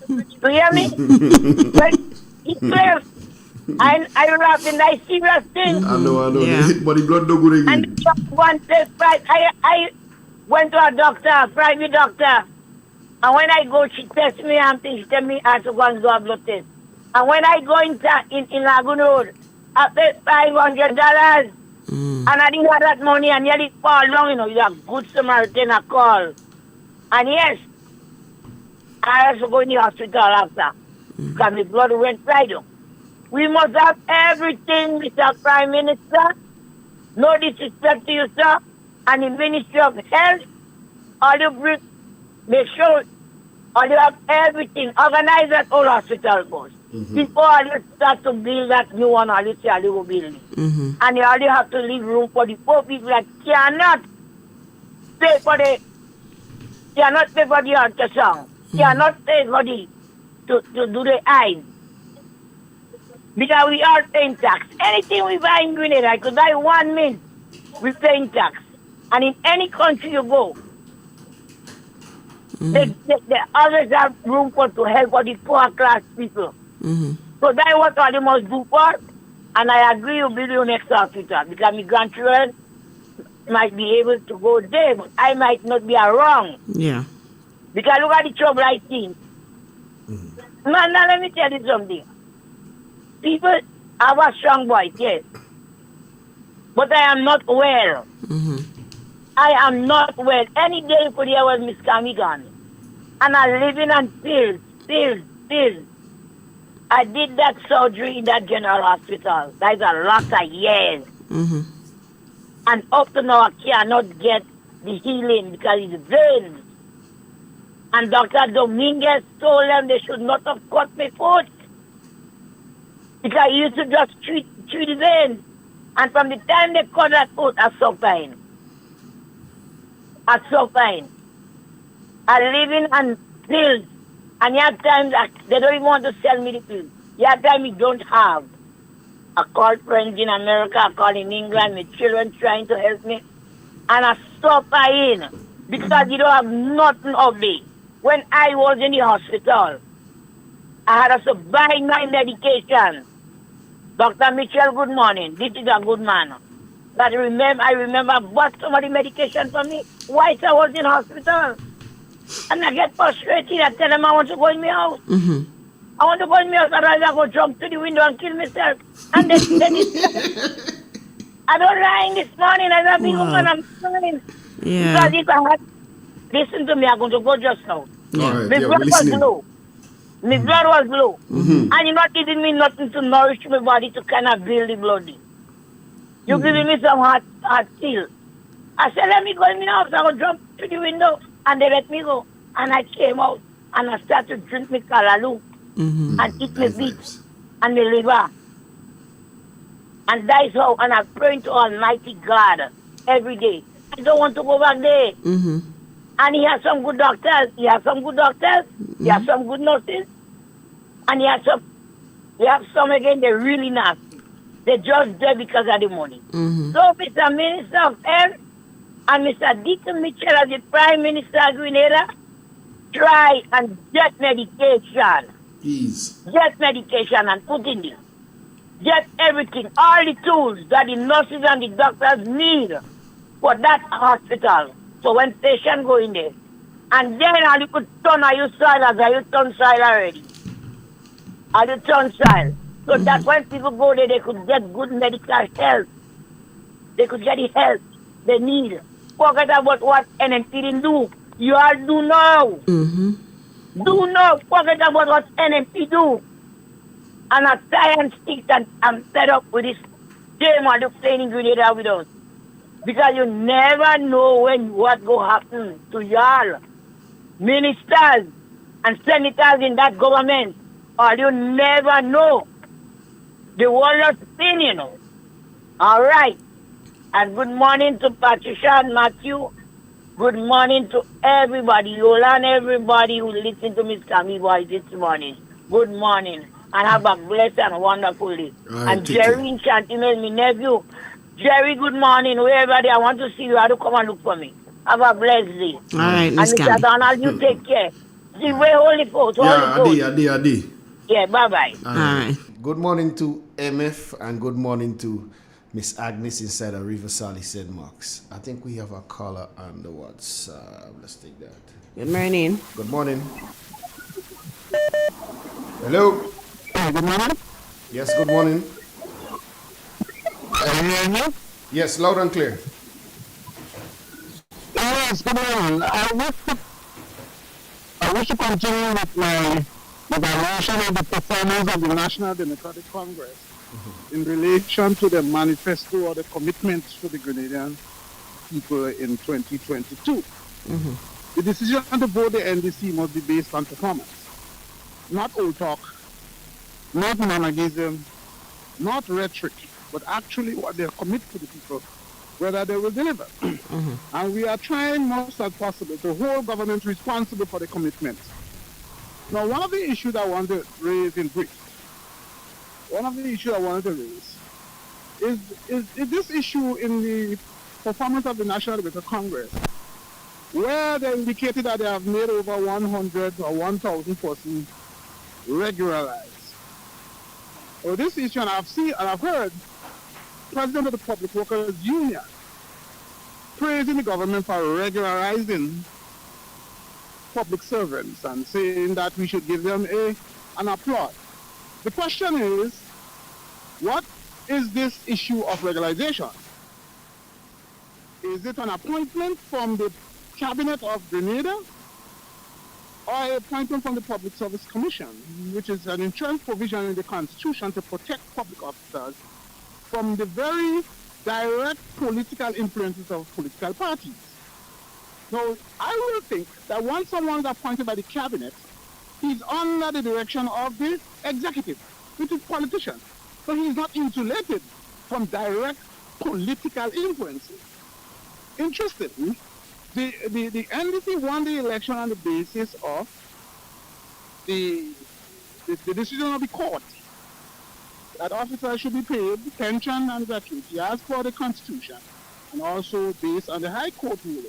[SPEAKER 19] you hear me? But it's clear. I laugh in that serious thing.
[SPEAKER 2] I know. Yeah. But the blood don't go again.
[SPEAKER 19] And one test, I went to a doctor, a private doctor, and when I go, she tests me and she tell me I have to go and do a blood test. And when I go in Lagoon Road, I paid $500, and I didn't have that money, and nearly fall down, you know, you're a good Samaritan, a call. And yes, I have to go in the hospital after, because my blood went right down. We must have everything, Mr. Prime Minister. No disrespect to you, sir. And the Ministry of Health, all you bring, make sure all you have everything. Organize that whole hospital first. Before all you start to build that new one, all you say all you will build it. And you only have to leave room for the poor people that cannot pay for the ultrasound, cannot pay for the to do the eyes. Because we are paying tax. Anything we buy in Grenada, I could buy 1 mint, we paying tax. And in any country you go, the others have room for to help for the poor class people. So that's what all you must do for. And I agree you build your next hospital because my grandchildren might be able to go there, but I might not be around.
[SPEAKER 17] Yeah.
[SPEAKER 19] Because look at the trouble I see. Man, now let me tell you something. People have a strong voice, yes. But I am not well. I am not well. Any day for the was Miss Camigan. And I'm living on pills. I did that surgery in that general hospital. That is a lot of years. And up to now I cannot get the healing because it's veins. And Dr. Dominguez told them they should not have cut my foot. Because he used to just treat the veins. And from the time they cut that foot, I so fine. I'm living on pills. And you have times they don't even want to sell me the pills. You have times we don't have. I call friends in America, I call in England, my children trying to help me. And I suffer in because you don't have nothing of me. When I was in the hospital, I had to buy my medication. Dr. Mitchell, good morning. This is a good man. But I remember bought some of the medication for me whilst I was in hospital. And I get frustrated. I tell them I want to go in my house. I want to go in my house, otherwise I go jump to the window and kill myself. And then I don't lie this morning. I don't think I'm smiling.
[SPEAKER 17] Yeah.
[SPEAKER 19] Because if I had listen to me, I'm going to go just now.
[SPEAKER 2] All right,
[SPEAKER 19] My blood was low. My blood was low. And you're not giving me nothing to nourish my body to kind of build the blood. You're giving me some hot steel. I said, let me go in my house. I will jump to the window. And they let me go. And I came out. And I started to drink my kalaloo. And eat my beets. And my liver. And that's how. And I'm praying to Almighty God every day. I don't want to go back there. And he has some good doctors. He has some good nurses. And he has some again, they're really nasty. They're just there because of the money. So Mr. Minister of Health and Mr. Deacon Mitchell as the Prime Minister of Grenada, try and get medication.
[SPEAKER 2] Please.
[SPEAKER 19] Get medication and put in it. Get everything, all the tools that the nurses and the doctors need for that hospital. So when patients go in there, and then all you could turn are you soil as are you turn soil already. Are you turn soil. So that when people go there, they could get good medical help. They could get the help they need. Forget about what NMP didn't do. You all do know. Do know. Forget about what NMP do. And I try and stick and I'm fed up with this game of the playing in Grenada with us. Because you never know what go happen to y'all. Ministers and senators in that government. Or you never know. The world is spinning, you know. All right. And good morning to Patricia and Matthew. Good morning to everybody. Yola and everybody who listened to Miss Camille voice this morning. Good morning. And have a blessed and wonderful day.
[SPEAKER 2] Right,
[SPEAKER 19] and Jerry in Chantimel, my nephew. Jerry, good morning. Wherever they I want to see you, I have to come and look for me. Have a blessed day.
[SPEAKER 17] All right,
[SPEAKER 19] and
[SPEAKER 17] Miss
[SPEAKER 19] Mr. Donald, you take care. See, where Holy Post.
[SPEAKER 2] Adi.
[SPEAKER 19] Yeah, bye-bye.
[SPEAKER 2] All right. Good morning to MF and good morning to Miss Agnes inside of Riverside, St. Mark's. I think we have a caller on the WhatsApp. Let's take that.
[SPEAKER 17] Good morning.
[SPEAKER 2] Good morning. Hello.
[SPEAKER 20] Good morning.
[SPEAKER 2] Yes, good morning.
[SPEAKER 20] Can you hear me?
[SPEAKER 2] Yes, loud and clear.
[SPEAKER 20] Yes, good morning. I wish to continue with my the violation of the performance of the National Democratic Congress in relation to the manifesto or the commitments to the Grenadian people in 2022. The decision to vote the NDC must be based on performance, not old talk, not monologism, not rhetoric, but actually what they commit to the people, whether they will deliver. And we are trying most as possible to hold government responsible for the commitments. Now, one of the issues I want to raise in brief, is this issue in the performance of the National Democratic Congress, where they indicated that they have made over 100 or 1,000 persons regularized. Well, this issue, and I've heard President of the Public Workers Union praising the government for regularizing public servants and saying that we should give them an applause. The question is, what is this issue of regularization? Is it an appointment from the Cabinet of Grenada or an appointment from the Public Service Commission, which is an insurance provision in the Constitution to protect public officers from the very direct political influences of political parties? So I will think that once someone is appointed by the Cabinet, he's under the direction of the executive, which is politicians. So he's not insulated from direct political influences. Interestingly, the NDC won the election on the basis of the decision of the court that officers should be paid pension and gratuity as per the Constitution, and also based on the High Court ruling.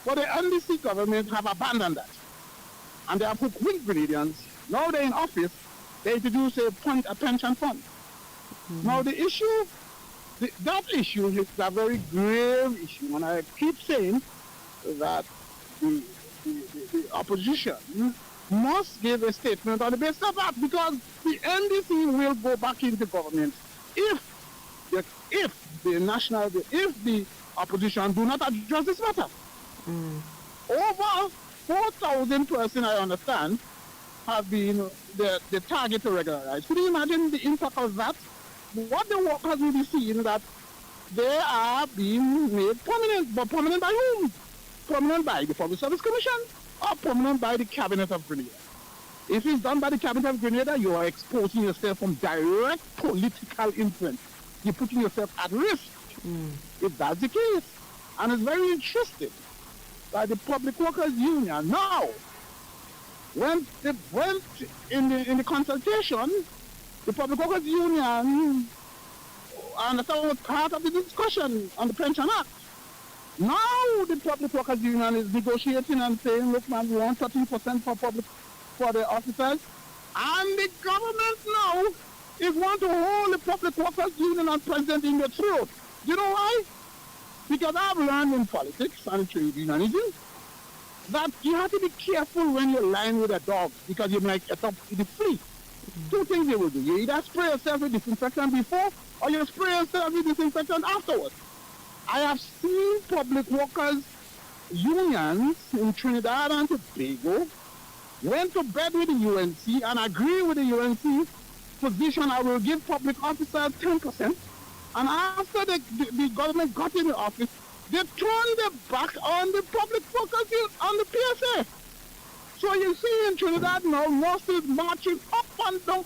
[SPEAKER 20] But the NDC government have abandoned that, and they have hooked with Grenadians. Now they're in office, they introduce a pension fund. Now the issue, that issue is a very grave issue, and I keep saying that the opposition must give a statement on the basis of that, because the NDC will go back into government if the opposition do not address this matter. Over 4,000 persons, I understand, have been the target to regularize. Could you imagine the impact of that? What the workers will be seeing that they are being made permanent, but permanent by whom? Permanent by the Public Service Commission or permanent by the Cabinet of Grenada? If it's done by the Cabinet of Grenada, you are exposing yourself from direct political influence. You're putting yourself at risk if that's the case. And it's very interesting that the Public Workers Union now, when they went in the consultation, the Public Workers Union, I understand, was part of the discussion on the Pension Act. Now the Public Workers Union is negotiating and saying, look man, we want 13% for the officers. And the government now is want to hold the Public Workers Union and president in the throat. Do you know why? Because I've learned in politics and trade unionism that you have to be careful when you're lying with a dog, because you might get up with the flea. Two things you will do. You either spray yourself with disinfectant before, or you spray yourself with disinfectant afterwards. I have seen public workers unions in Trinidad and Tobago went to bed with the UNC and agree with the UNC position. I will give public officers 10%. And after the government got in the office, they turned their back on the public workers on the PSA. So you see in Trinidad now, nurses marching up and down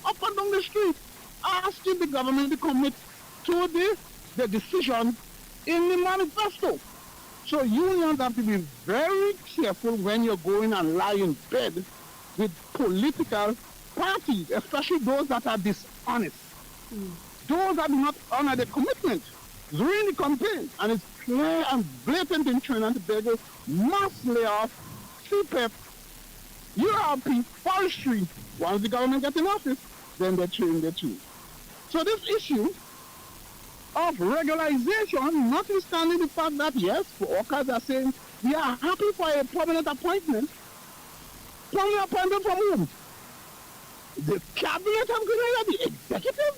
[SPEAKER 20] the street, asking the government to commit to the decision in the manifesto. So unions have to be very careful when you're going and lie in bed with political parties, especially those that are dishonest. Those that do not honor the commitment during the campaign. And it's clear and blatant in Trinidad and Tobago, mass layoff, CPEP, URP, forestry. Once the government gets in office, then they train their tune. So this issue of regularization, notwithstanding the fact that, yes, workers are saying, we are happy for a permanent appointment. Permanent appointment from whom? The Cabinet of Grenada, the executive?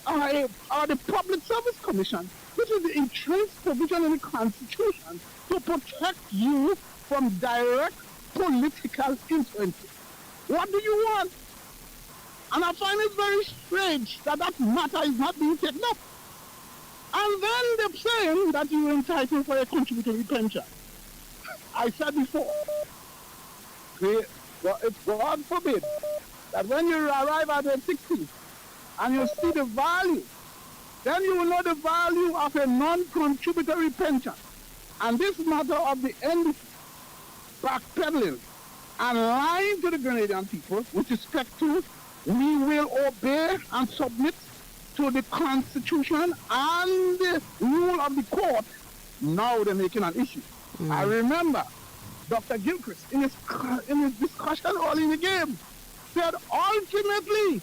[SPEAKER 20] Or the Public Service Commission, which is the entrenched provision in the Constitution to protect you from direct political influence. What do you want? And I find it very strange that that matter is not being taken up. And then they're saying that you're entitled for a contributory pension. I said before, God forbid that when you arrive at age 60 and you see the value, then you will know the value of a non-contributory pension. And this matter of the NDC backpedaling and lying to the Grenadian people with respect to we will obey and submit to the Constitution and the rule of the court, now they're making an issue. I remember Dr. Gilchrist in his discussion early in the game said ultimately,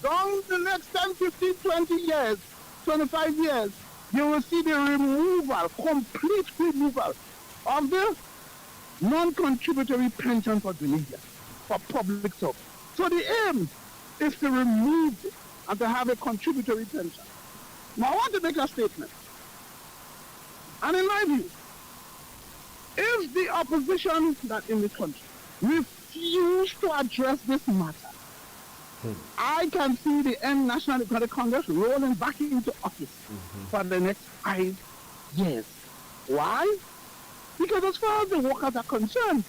[SPEAKER 20] down the next 10, 15, 20 years, 25 years, you will see the removal, complete removal of the non-contributory pension for Grenada, for public service. So the aim is to remove it and to have a contributory pension. Now I want to make a statement. And in my view, if the opposition that in this country refuse to address this matter, I can see the National Democratic Congress rolling back into office for the next 5 years. Why? Because as far as the workers are concerned,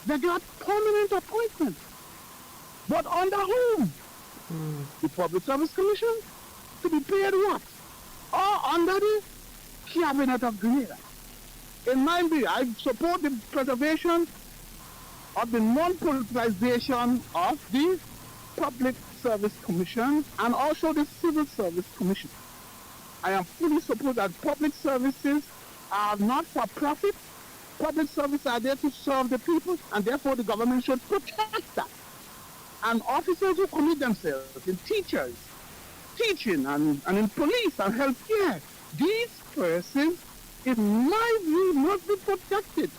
[SPEAKER 20] they got permanent appointments. But under whom? The Public Service Commission? To be paid what? Or under the Cabinet of Grenada? In my view, I support the preservation of the non-politicization of the Public Service Commission and also the Civil Service Commission. I am fully support that public services are not for profit. Public services are there to serve the people, and therefore the government should protect that. And officers who commit themselves in teachers, teaching, and in police and healthcare, these persons, in my view, must be protected.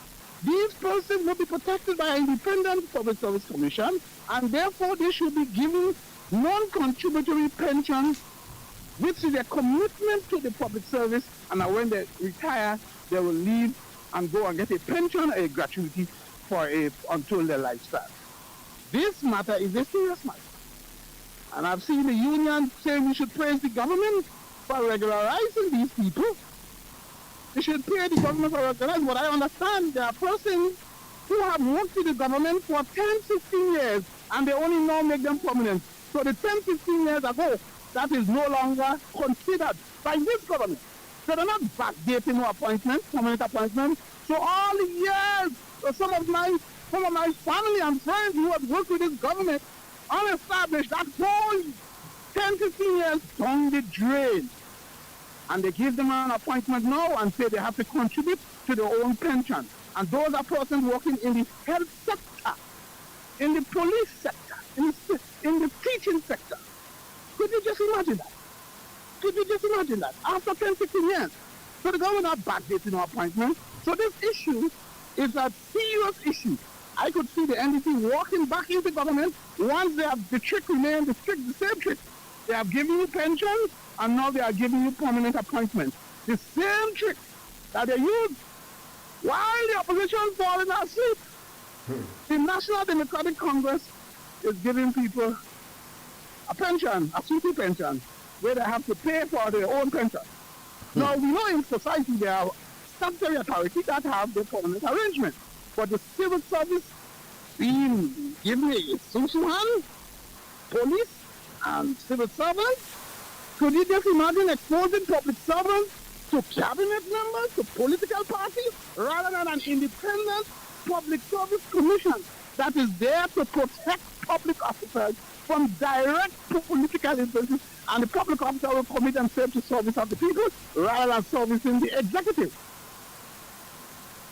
[SPEAKER 20] These persons will be protected by an independent Public Service Commission, and therefore they should be given non-contributory pensions, which is a commitment to the public service, and when they retire, they will leave and go and get a pension or a gratuity until their lifestyle. This matter is a serious matter. And I've seen the union saying we should praise the government for regularizing these people. They should pay the government for regularizing. But I understand there are persons who have worked with the government for 10, 15 years, and they only now make them permanent. So the 10, 15 years ago, that is no longer considered by this government. So they're not backdating no appointments, permanent appointments. So all the years, some of my family and friends who have worked with this government unestablished that whole 10, 15 years down the drain. And they give them an appointment now and say they have to contribute to their own pension. And those are persons working in the health sector, in the police sector, in the teaching sector. Could you just imagine that? Could you just imagine that? After 10, 15 years. So the government are backdating our appointments. So this issue is a serious issue. I could see the NDC walking back into government once they have the trick remained the same trick. They have given you pensions and now they are giving you permanent appointments. The same trick that they used while the opposition is falling asleep. The National Democratic Congress is giving people a pension, a super pension, where they have to pay for their own pension. Now, we know in society there are statutory authorities that have the permanent arrangement. But the civil service being given a social hand, police and civil servants, could you just imagine exposing public servants to cabinet members, to political parties, rather than an independent public service commission that is there to protect public officers from direct political influences, and the public officer will commit themselves to service of the people rather than servicing the executive.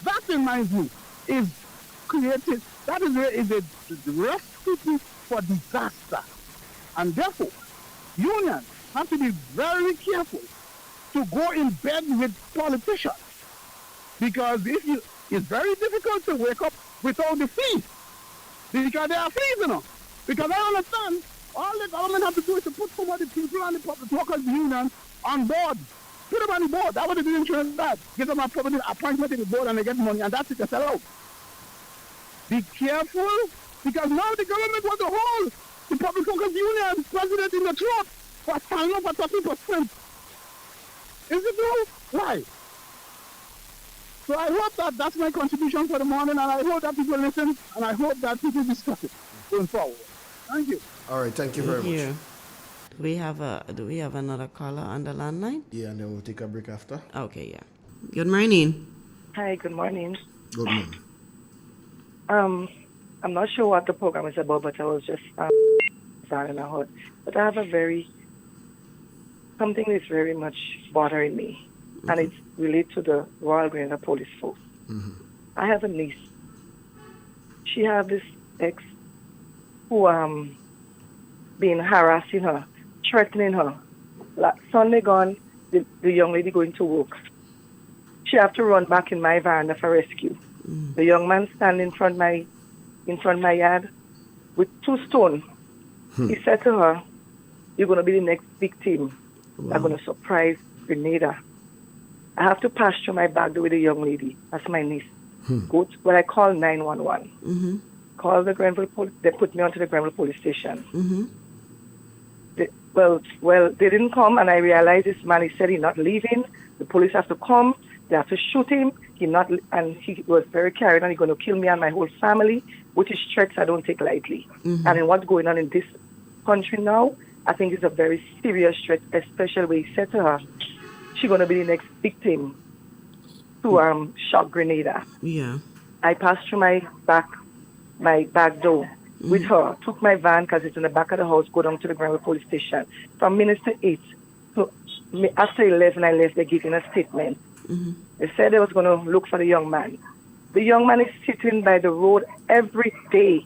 [SPEAKER 20] That, in my view, is created, that is a recipe for disaster. And therefore, unions have to be very careful to go in bed with politicians. Because it's very difficult to wake up without the fleas. Because there are fleas, you know. Because I understand, all the government have to do is to put some of the people and the public workers union on board. Put them on the board. That would be insurance that. Give them a permanent appointment in the board and they get money, and that's it, they sell out. Be careful Because now the government want to hold the Public Workers Union president in the throat for standing up for 30%. Is it no? Why? So I hope that that's my contribution for the morning, and I hope that people listen, and I hope that people discuss it going forward. Thank you.
[SPEAKER 2] All right, thank you very much.
[SPEAKER 17] Do we have another caller on the landline?
[SPEAKER 2] Yeah, and then we'll take a break after.
[SPEAKER 17] Okay, yeah. Good morning.
[SPEAKER 21] Hi, good morning.
[SPEAKER 2] Good morning.
[SPEAKER 21] I'm not sure what the program is about, but I was just starting a heard. But I have something that's very much bothering me, and it's related to the Royal Grenada Police Force. I have a niece. She have this ex who been harassing her, threatening her. Like Sunday gone, the young lady going to work. She have to run back in my van for rescue. The young man stand in front of my yard with 2 stones. He said to her, "You're going to be the next victim. I'm going to surprise Grenada." I have to pass through my back door with the young lady. That's my niece. Go to, well, I call 911. Call the Grenville police. They put me onto the Grenville police station. Well, they didn't come, and I realized this man, he said he's not leaving. The police have to come. They have to shoot him. And he was very carried on. He's going to kill me and my whole family, which is threats I don't take lightly. And in what's going on in this country now, I think it's a very serious threat, especially when he said to her, she's going to be the next victim to shock Grenada.
[SPEAKER 17] Yeah.
[SPEAKER 21] I passed through my back door with her, took my van because it's in the back of the house, go down to the Grenville police station. From minutes to 8, so after 11 I left, they giving a statement. They said they was going to look for the young man. The young man is sitting by the road every day.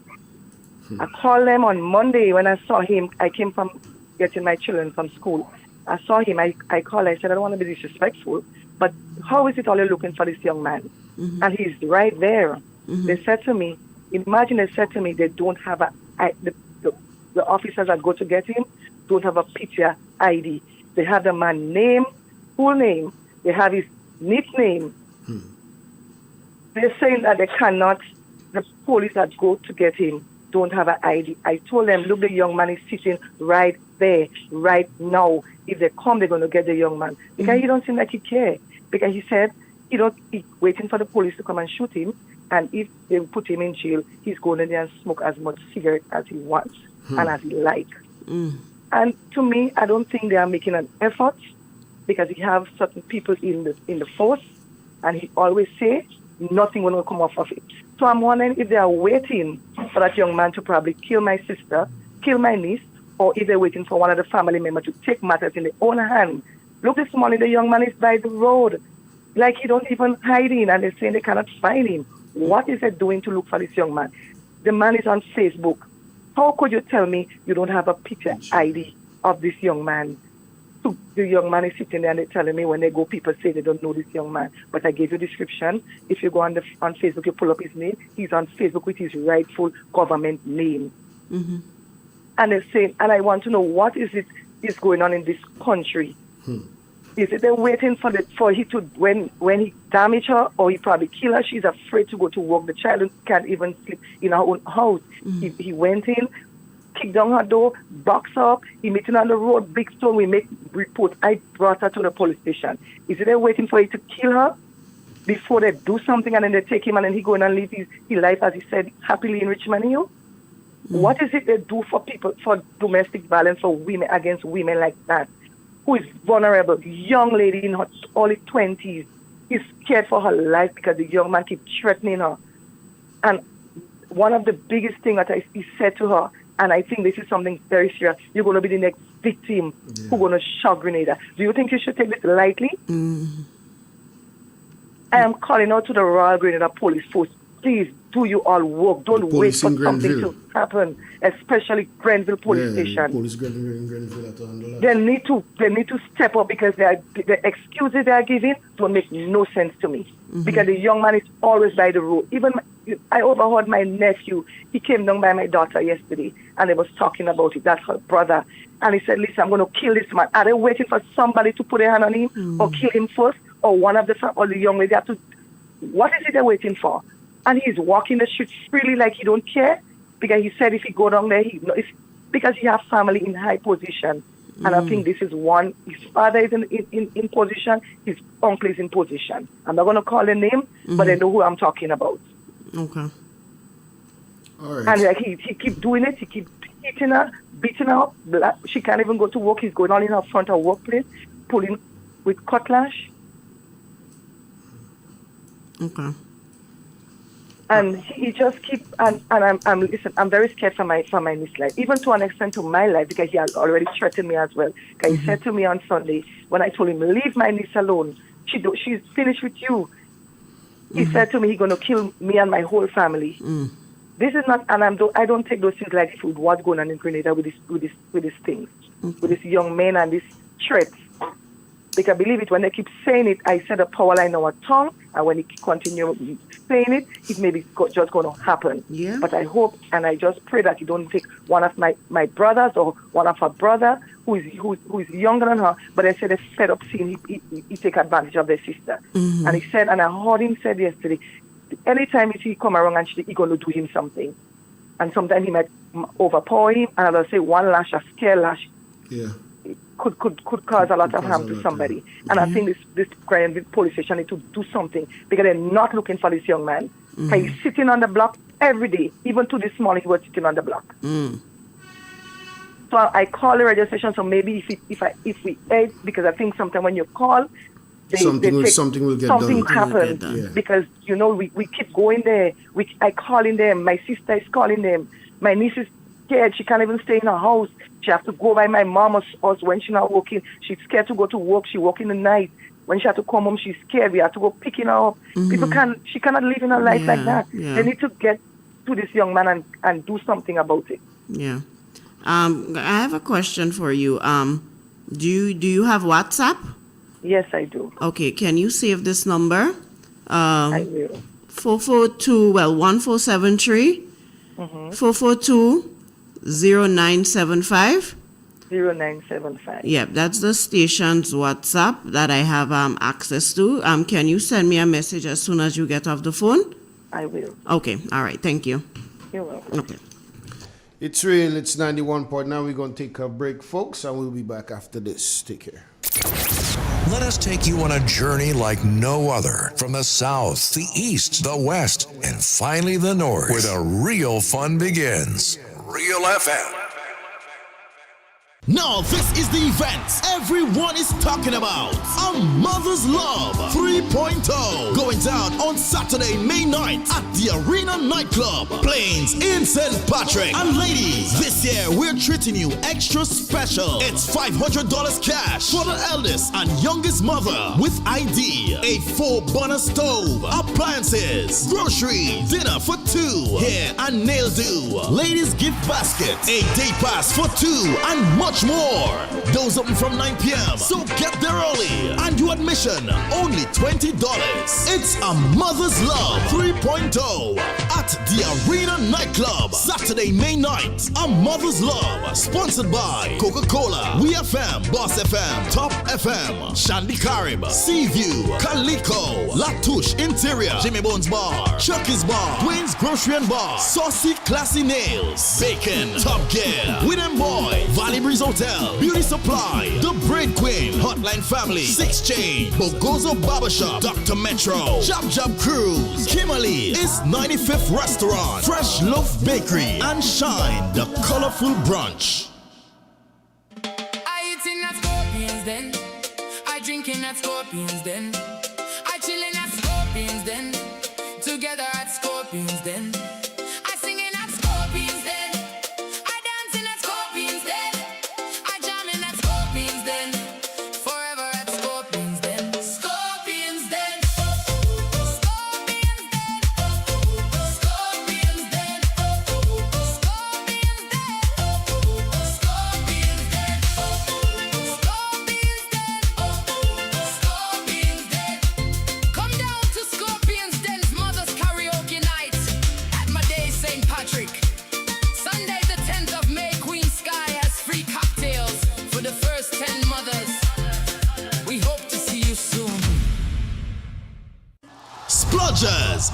[SPEAKER 21] I called them on Monday when I saw him. I came from getting my children from school. I saw him. I called. I said, I don't want to be disrespectful, but how is it all you're looking for this young man? And he's right there. They said to me, imagine they said to me they don't have the officers that go to get him don't have a picture ID. They have the man's name, full name. They have his nickname. They're saying that they cannot, the police that go to get him don't have an ID. I told them, look, the young man is sitting right there, right now. If they come, they're going to get the young man. Because he don't seem like he cares. Because he said he's waiting for the police to come and shoot him. And if they put him in jail, he's going in there and smoke as much cigarette as he wants and as he likes. And to me, I don't think they are making an effort because he have certain people in the force, and he always say nothing will come off of it. So I'm wondering if they are waiting for that young man to probably kill my sister, kill my niece, or if they're waiting for one of the family members to take matters in their own hand. Look, this morning the young man is by the road, like he don't even hide in, and they're saying they cannot find him. What is it doing to look for this young man? The man is on Facebook. How could you tell me you don't have a picture ID of this young man? So the young man is sitting there and they're telling me when they go, people say they don't know this young man. But I gave you a description. If you go on Facebook, you pull up his name. He's on Facebook with his rightful government name. And they're saying, and I want to know what is going on in this country. Is it they're waiting for he to when he damage her or he probably kill her? She's afraid to go to work. The child can't even sleep in her own house. He went in, kicked down her door, boxed up. He met her on the road, big stone. We make report. I brought her to the police station. Is it they're waiting for he to kill her before they do something and then they take him and then he go in and live his life, as he said, happily in Richmond Hill? What is it they do for people, for domestic violence, for women, against women like that? Who is vulnerable, young lady in her early 20s, is scared for her life because the young man keeps threatening her. And one of the biggest things that he said to her, and I think this is something very serious, you're going to be the next victim who's going to shock Grenada. Do you think you should take this lightly? I am calling out to the Royal Grenada Police Force. Please do you all work. Don't wait for something to happen, especially Grenville Police Station.
[SPEAKER 2] Police Grenville
[SPEAKER 21] They need to step up because the excuses they are giving don't make no sense to me. Because the young man is always by the road. Even I overheard my nephew. He came down by my daughter yesterday and they was talking about it. That's her brother. And he said, listen, I'm going to kill this man. Are they waiting for somebody to put a hand on him or kill him first? Or one of or the young lady have to... What is it they're waiting for? And he's walking the streets freely like he don't care. because he said if he go down there, because he has family in high position. And I think this is one. His father is in position. His uncle is in position. I'm not going to call a name, but I know who I'm talking about.
[SPEAKER 17] Okay.
[SPEAKER 2] All right.
[SPEAKER 21] And like he keep doing it. He keep hitting her, beating her up. She can't even go to work. He's going on in her front of workplace, pulling with cutlash.
[SPEAKER 17] Okay.
[SPEAKER 21] And he just keep and I'm very scared for my niece's life, even to an extent to my life, because he has already threatened me as well. Because he said to me on Sunday when I told him leave my niece alone, she's finished with you. He said to me he's gonna kill me and my whole family. This is not, and I don't take those things like food. What's going on in Grenada with this thing, with this young man and this threats. Because believe it, when they keep saying it, I said a power line in our tongue, and when he continue saying it, it may be just going to happen.
[SPEAKER 17] Yeah.
[SPEAKER 21] But I hope and I just pray that he don't take one of my brothers or one of her brother who is younger than her. But I said they're fed up seeing he take advantage of their sister. And he said, and I heard him said yesterday, anytime he come around and he going to do him something, and sometimes he might overpower him, and I'll say one lash, a scare lash.
[SPEAKER 2] Yeah.
[SPEAKER 21] Could cause a lot of harm to somebody. And I think this police station need to do something, because they're not looking for this young man. He's sitting on the block every day. Even to this morning, he was sitting on the block. So I call the radio station. So maybe if we aid, because I think sometimes when you call, something will get happen.
[SPEAKER 2] Yeah.
[SPEAKER 21] Because we keep going there. I calling them. My sister is calling them. My niece is scared. She can't even stay in her house. She has to go by my mom's house when she's not working. She's scared to go to work. She work in the night. When she has to come home, she's scared. We have to go picking her up. She cannot live in her life like that.
[SPEAKER 17] Yeah.
[SPEAKER 21] They need to get to this young man and do something about it.
[SPEAKER 17] Yeah. I have a question for you. Do you have WhatsApp?
[SPEAKER 21] Yes, I do.
[SPEAKER 17] Okay, can you save this number?
[SPEAKER 21] I will.
[SPEAKER 17] 1473 442 0975.
[SPEAKER 21] 0975.
[SPEAKER 17] Yeah, that's the station's WhatsApp that I have access to. Can you send me a message as soon as you get off the phone?
[SPEAKER 21] I will.
[SPEAKER 17] Okay, all right, thank you.
[SPEAKER 21] You're welcome.
[SPEAKER 17] Okay.
[SPEAKER 2] It's real. It's 91.9. We're going to take a break, folks, and we'll be back after this. Take care.
[SPEAKER 3] Let us take you on a journey like no other, from the south, the east, the west, and finally the north, where the real fun begins. Real FM.
[SPEAKER 14] Now this is the event everyone is talking about. A Mother's Love 3.0 going down on Saturday, May 9th at the Arena Nightclub, Plains in St. Patrick. And ladies, this year we're treating you extra special. It's $500 cash for the eldest and youngest mother with ID, a 4-burner stove, appliances, grocery, dinner for 2, hair and nail do, ladies gift basket, a day pass for 2, and much more. Doors open from 9 p.m. So get there early. And your admission only $20. It's A Mother's Love 3.0 at the Arena Nightclub, Saturday, May 9th. A Mother's Love, sponsored by Coca-Cola, We FM, Boss FM, Top FM, Shandy Carib, Seaview, Calico, Latouche Interior, Jimmy Bones Bar, Chucky's Bar, Dwayne's Grocery and Bar, Saucy Classy Nails, Bacon, Top Gear, Wooden Boy, Valley Breeze Hotel, Beauty Supply, The Braid Queen, Hotline Family, Six Chain, Bogozo Barbershop, Dr. Metro, Jab Jab Cruise, Kimberly, Is 95th Restaurant, Fresh Loaf Bakery, and Shine, the colorful brunch.
[SPEAKER 4] I eating at Scorpions then, I drinking at Scorpions then, I chilling at Scorpions then, together at Scorpions then. I singing at Scorpions then, I dancing at Scorpions then, I jamming at Scorpions then, forever at Scorpions then. Scorpions then, Scorpions then, Scorpions then, Scorpions then, Scorpions then, Scorpions then, Scorpions then,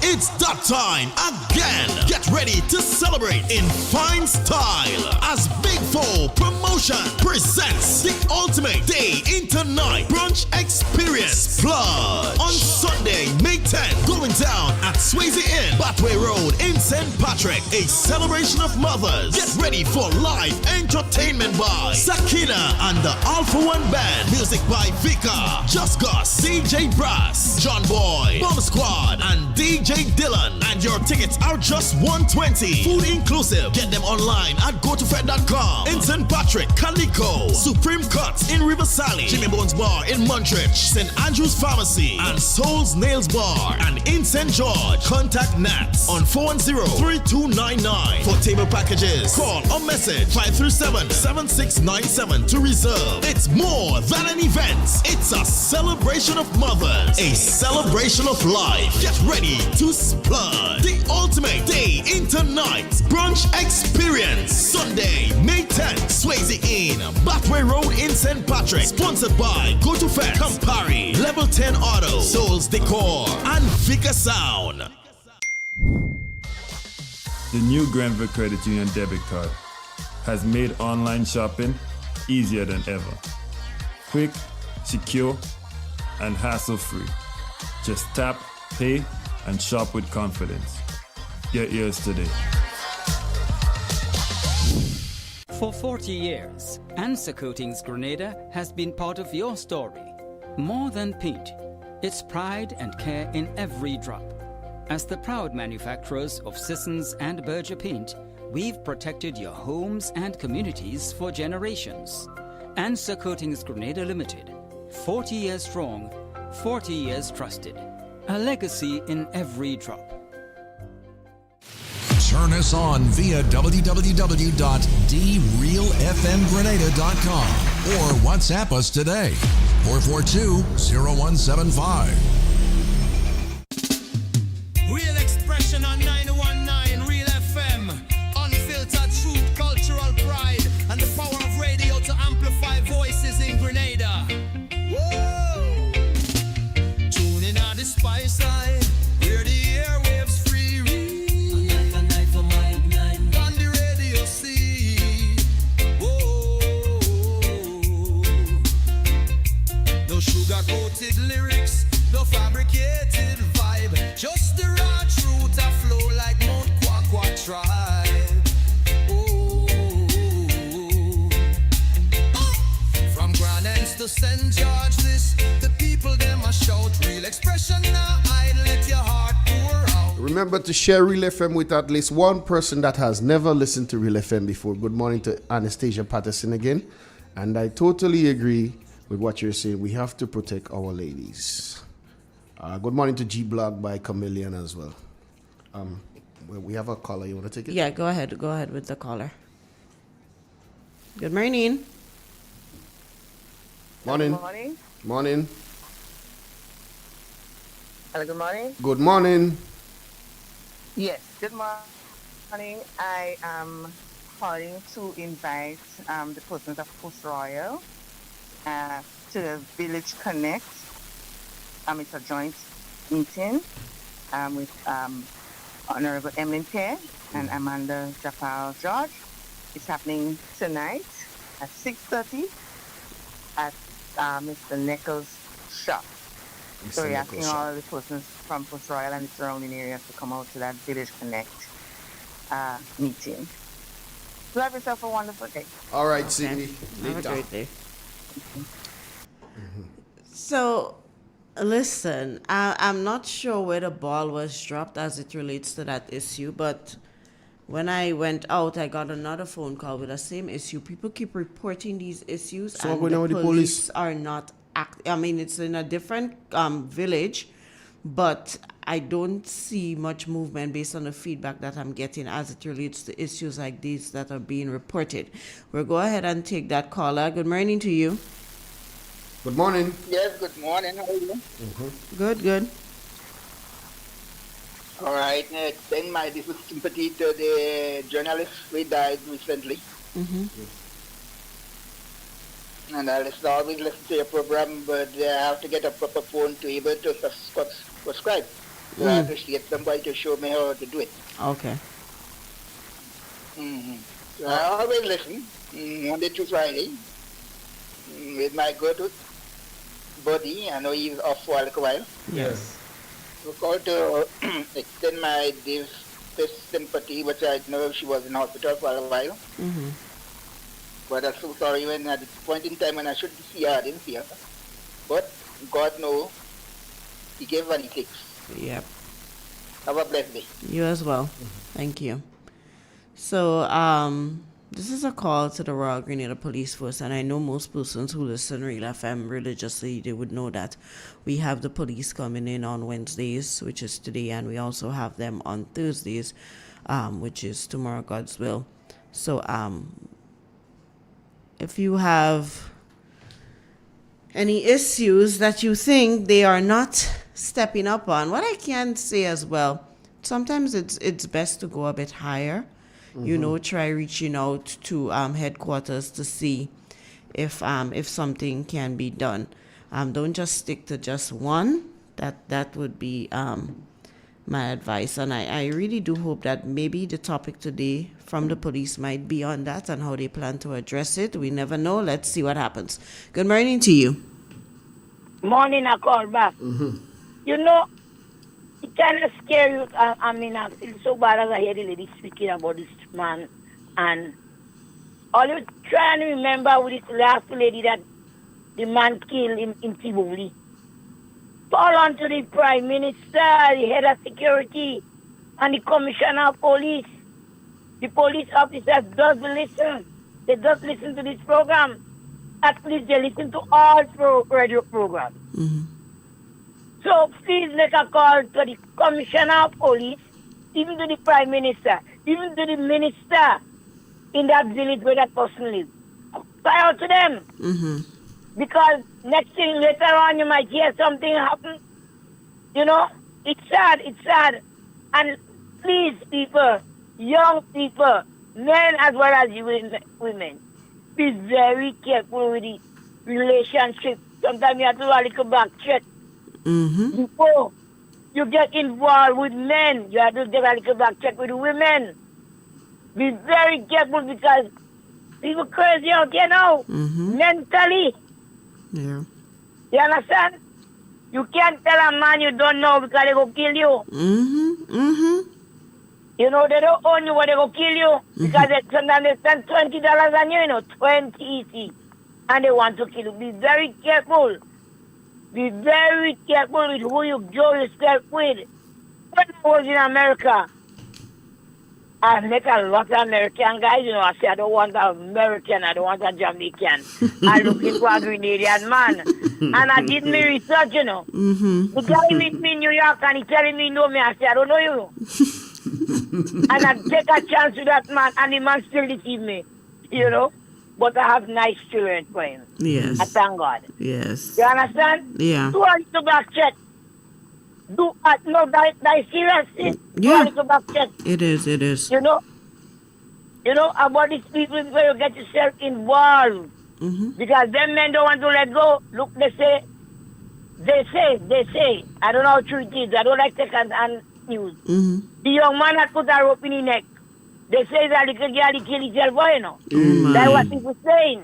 [SPEAKER 14] It's that time again. Get ready to celebrate in fine style as Big 4 Promotion presents the ultimate day into night brunch experience. Flood on Sunday, May 10th, going down at Swayze Inn, Batway Road in St. Patrick. A celebration of mothers. Get ready for live entertainment by Sakina and the Alpha One Band. Music by Vika, Just Gus, DJ Brass, John Boy, Bomb Squad, and DJ Dylan. And your tickets are just $120. Food inclusive. Get them online at gotofed.com. In St. Patrick, Calico, Supreme Cuts in River Sally, Jimmy Bones Bar in Montreach, St. Andrew's Pharmacy, and Soul's Nails Bar. And in St. George, contact Nats on 410-3299 for table packages. Call or message 537-7697 to reserve. It's more than an event. It's a celebration of mothers. A celebration of life. Get ready to splurge. The ultimate day into night brunch experience. Sunday, May 10th, Swayze Inn, Batway Road in St. Patrick. Sponsored by Go to Fest, Campari, Level 10 Auto, Souls Decor, and Vika Sound.
[SPEAKER 10] The new Granville Credit Union debit card has made online shopping easier than ever. Quick, secure, and hassle-free. Just tap, pay, and shop with confidence. Get yours today.
[SPEAKER 15] For 40 years, Answer Coatings Grenada has been part of your story. More than paint, it's pride and care in every drop. As the proud manufacturers of Sissons and Berger paint, we've protected your homes and communities for generations. Answer Coatings Grenada Limited, 40 years strong, 40 years trusted. A legacy in every drop.
[SPEAKER 3] Turn us on via www.drealfmgrenada.com or WhatsApp us today, 442-0175.
[SPEAKER 12] Real expression on 919 Real FM. Unfiltered truth, cultural pride, and the power of radio to amplify voices in Grenada. Whoa! Tune in on the spice side, where the airwaves free read. On the radio see. Whoa! No sugar-coated lyrics, no fabricated vibe, just the raw truth a flow like Mount Kwakwa tribe. Oh. From Grand Anse to St. George, this the people them a shout. Real expression now, I let your heart pour out.
[SPEAKER 2] Remember to share Real FM with at least one person that has never listened to Real FM before. Good morning to Anastasia Patterson again. And I totally agree with what you're saying. We have to protect our ladies. Good morning to G Blog by Chameleon as well. We have a caller. You want to take it?
[SPEAKER 17] Yeah, go ahead. Go ahead with the caller. Good morning.
[SPEAKER 2] Morning.
[SPEAKER 7] Good morning.
[SPEAKER 2] Morning.
[SPEAKER 7] Hello, good morning.
[SPEAKER 2] Good morning.
[SPEAKER 7] Yes, good morning. I am calling to invite the persons of Post Royal to the Village Connect. It's a joint meeting with Honorable Emlyn Pear and Amanda Japal George. It's happening tonight at 6:30 at Mr. Nichols' shop. So we're asking all the persons from Post Royal and the surrounding areas to come out to that Village Connect meeting. So have yourself a wonderful day.
[SPEAKER 2] All right, Cindy.
[SPEAKER 17] Have a great day. So, listen, I'm not sure where the ball was dropped as it relates to that issue, but when I went out, I got another phone call with the same issue. People keep reporting these issues,
[SPEAKER 2] So
[SPEAKER 17] and
[SPEAKER 2] going on with
[SPEAKER 17] the
[SPEAKER 2] the
[SPEAKER 17] police are not it's in a different village, but I don't see much movement based on the feedback that I'm getting as it relates to issues like these that are being reported. We'll go ahead and take that caller. Good morning to you.
[SPEAKER 2] Good morning.
[SPEAKER 7] Yes, good morning. How are you?
[SPEAKER 17] Good.
[SPEAKER 7] All right. Extend my deepest sympathy to the journalist who died recently. And I always listen to your program, but I have to get a proper phone to be able to subscribe.
[SPEAKER 1] So I have to get somebody to show me how to do it.
[SPEAKER 17] Okay.
[SPEAKER 1] So I always listen, Monday to Friday, with my good buddy. I know he's off for a little while.
[SPEAKER 17] Yes.
[SPEAKER 1] So call to extend my deepest sympathy, which I know she was in hospital for a while. But I'm so sorry when at this point in time when I should see her, I didn't see her. But God knows, He gave what He takes.
[SPEAKER 17] Yep.
[SPEAKER 1] Have a blessed day.
[SPEAKER 17] You as well. Thank you. So, this is a call to the Royal Grenada Police Force, and I know most persons who listen Real FM religiously, they would know that we have the police coming in on Wednesdays, which is today, and we also have them on Thursdays, which is tomorrow, God's will. So, if you have any issues that you think they are not stepping up on, what I can say as well, sometimes it's best to go a bit higher. You know, try reaching out to headquarters to see if something can be done. Don't just stick to just one. That would be my advice. And I really do hope that maybe the topic today from the police might be on that and how they plan to address it. We never know. Let's see what happens. Good morning to you.
[SPEAKER 19] Morning, I call back. You know, it kind of scare you. I mean, I feel so bad as I hear the lady speaking about this man. And all you trying to remember with this last lady that the man killed in Tivoli. Fall on to the Prime Minister, the head of security, and the Commissioner of Police. The police officers does listen. They just listen to this program. At least they listen to all radio programs. So please make a call to the Commissioner of Police, even to the Prime Minister, even to the Minister in that village where that person lives. Cry out to them. Because next thing later on you might hear something happen. You know, it's sad. And please, people, young people, men as well as you women, be very careful with the relationship. Sometimes you have to do a little back check. Before you get involved with men, you have to get a little back check with women. Be very careful because people crazy out there now, mentally.
[SPEAKER 17] Yeah.
[SPEAKER 19] You understand? You can't tell a man you don't know because they go kill you. You know, they don't own you, but they go kill you. Because sometimes they spend $20 on you, you know, 20 easy. And they want to kill you. Be very careful. Be very careful with who you go yourself with. When I was in America, I met a lot of American guys, you know. I said, I don't want an American, I don't want a Jamaican. I'm looking for a Grenadian man. And I did my research, you know. The guy meet me in New York and he telling me, know me. I said, I don't know you. And I take a chance with that man, and the man still deceive me, you know. But I have nice children for him.
[SPEAKER 17] Yes.
[SPEAKER 19] I thank God.
[SPEAKER 17] Yes.
[SPEAKER 19] You understand?
[SPEAKER 17] Yeah.
[SPEAKER 19] Do a little back check. No, that is serious.
[SPEAKER 17] Yeah.
[SPEAKER 19] Do a little back check.
[SPEAKER 17] It is.
[SPEAKER 19] You know about these people where you get yourself involved. Because them men don't want to let go. Look, they say. I don't know how true it is. I don't like second and news. The young man that put a rope in his neck. They say that the little girl kill himself, you know. That's what people saying.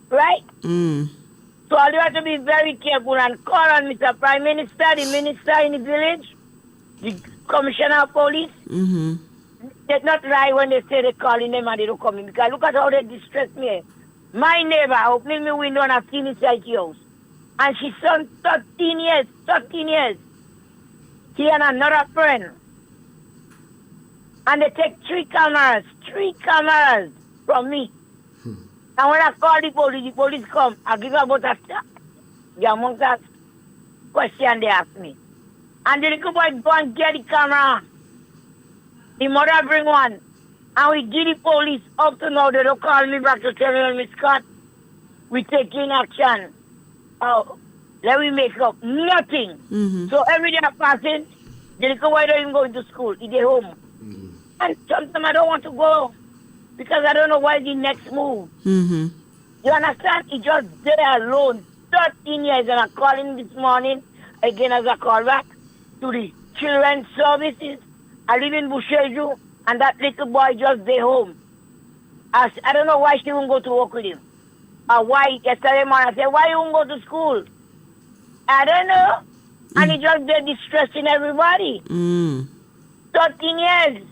[SPEAKER 19] Right? So all you have to be very careful and call on Mr. Prime Minister, the minister in the village, the Commissioner of Police. They're not right when they say they're calling them and they don't come in. Because look at how they distress me. My neighbor opening me window and I've seen inside the house. And she's son 13 years. He and another friend. And they take three cameras from me. And when I call the police come. I give about the amount of question they ask me. And the little boy go and get the camera. The mother bring one. And we give the police up to now. They don't call me back to tell me, Miss Scott, we taking action. Oh, let me make up. Nothing. So every day I'm passing, the little boy don't even go into school. He's at home. And sometimes I don't want to go because I don't know why the next move. You understand? He just there alone, 13 years, and I called him this morning, again as I call back, to the children's services. I live in Busheju, and that little boy just stay home. I don't know why she won't go to work with him. Or why, yesterday morning, I said, why you won't go to school? I don't know. And he just there distressing everybody. 13 years.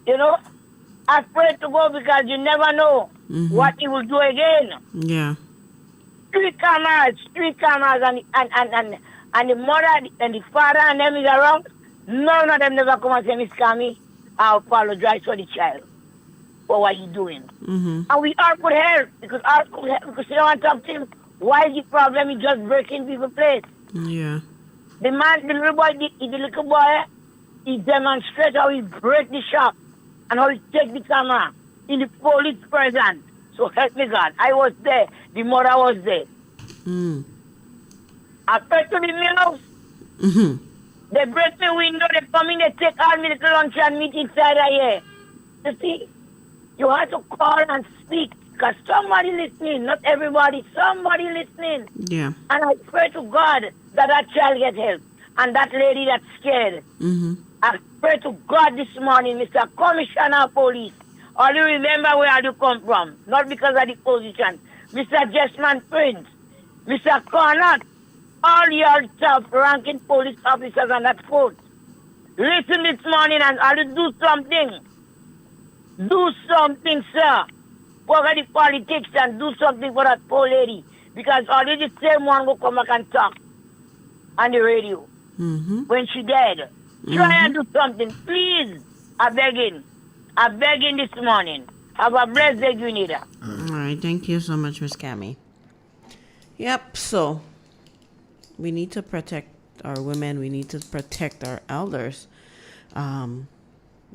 [SPEAKER 19] You know, I pray to go because you never know what he will do again.
[SPEAKER 17] Yeah.
[SPEAKER 19] Three cameras, and the mother and the father and them is around. None of them never come and say, Miss Kami, I apologize for the child for what he's doing. And we all could help because they don't want to talk to him. Why is the problem? He just breaking people's place.
[SPEAKER 17] Yeah.
[SPEAKER 19] The little boy, he demonstrates how he break the shop and how he take the camera in the police presence. So help me God. I was there. The mother was there. I pray to the house. They break the window, they come in, they take all my little lunch and meat inside of here. You see, you have to call and speak because somebody listening, not everybody, somebody listening.
[SPEAKER 17] Yeah.
[SPEAKER 19] And I pray to God that child get help and that lady that's scared. I pray to God this morning, Mr. Commissioner of Police. All you remember where you come from, not because of the position. Mr. Jesman Prince, Mr. Connaught, all your top-ranking police officers on that force. Listen this morning and I'll do something. Do something, sir. Forget the politics and do something for that poor lady. Because already the same one will come back and talk on the radio when she dead. Try and do something, please. I'm begging this morning. Have a blessed day, Grenada.
[SPEAKER 17] All right, thank you so much, Miss Cami. Yep, so we need to protect our women. We need to protect our elders.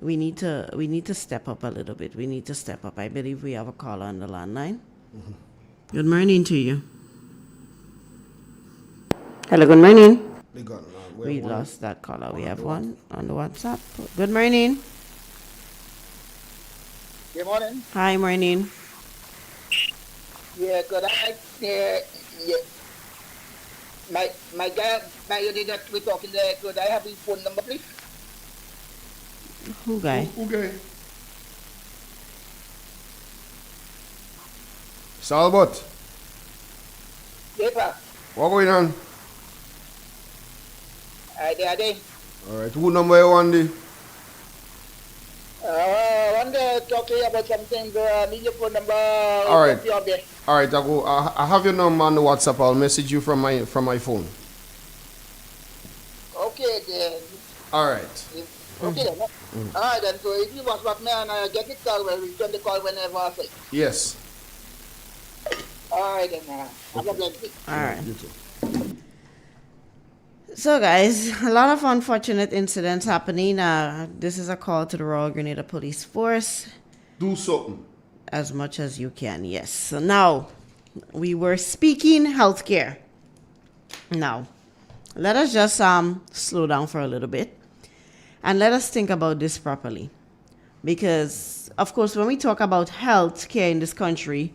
[SPEAKER 17] We need to step up a little bit. We need to step up. I believe we have a caller on the landline. Good morning to you. Hello, good morning. We lost that caller. We have one on the WhatsApp. Good morning.
[SPEAKER 8] Good morning.
[SPEAKER 17] Hi, morning.
[SPEAKER 8] Yeah, could I, yeah. My guy, my lady that we're talking there, could I have his phone number, please?
[SPEAKER 17] Who guy?
[SPEAKER 2] Who guy? Salbot.
[SPEAKER 8] Yes, sir.
[SPEAKER 2] What going on?
[SPEAKER 8] There.
[SPEAKER 2] Alright, who number you want the?
[SPEAKER 8] I want to talk to you about something. Need your phone number.
[SPEAKER 2] Alright. Alright, I have your number on the WhatsApp. I'll message you from my phone.
[SPEAKER 8] Okay, then.
[SPEAKER 2] Alright.
[SPEAKER 8] Okay, then. Alright, then. So if you WhatsApp me and I get it call, we'll return the call whenever I say.
[SPEAKER 2] Yes.
[SPEAKER 8] Alright, then. Have a blessed day.
[SPEAKER 17] Alright. So, guys, a lot of unfortunate incidents happening. This is a call to the Royal Grenada Police Force.
[SPEAKER 2] Do something.
[SPEAKER 17] As much as you can, yes. So now, we were speaking healthcare. Now, let us just slow down for a little bit. And let us think about this properly. Because, of course, when we talk about healthcare in this country,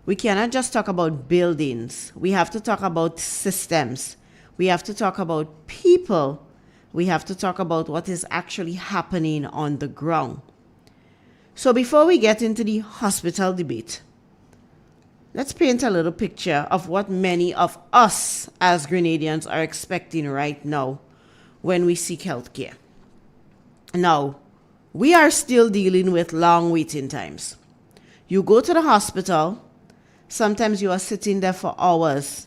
[SPEAKER 17] we cannot just talk about buildings. We have to talk about systems. We have to talk about people. We have to talk about what is actually happening on the ground. So before we get into the hospital debate, let's paint a little picture of what many of us as Grenadians are expecting right now when we seek healthcare. Now, we are still dealing with long waiting times. You go to the hospital, sometimes you are sitting there for hours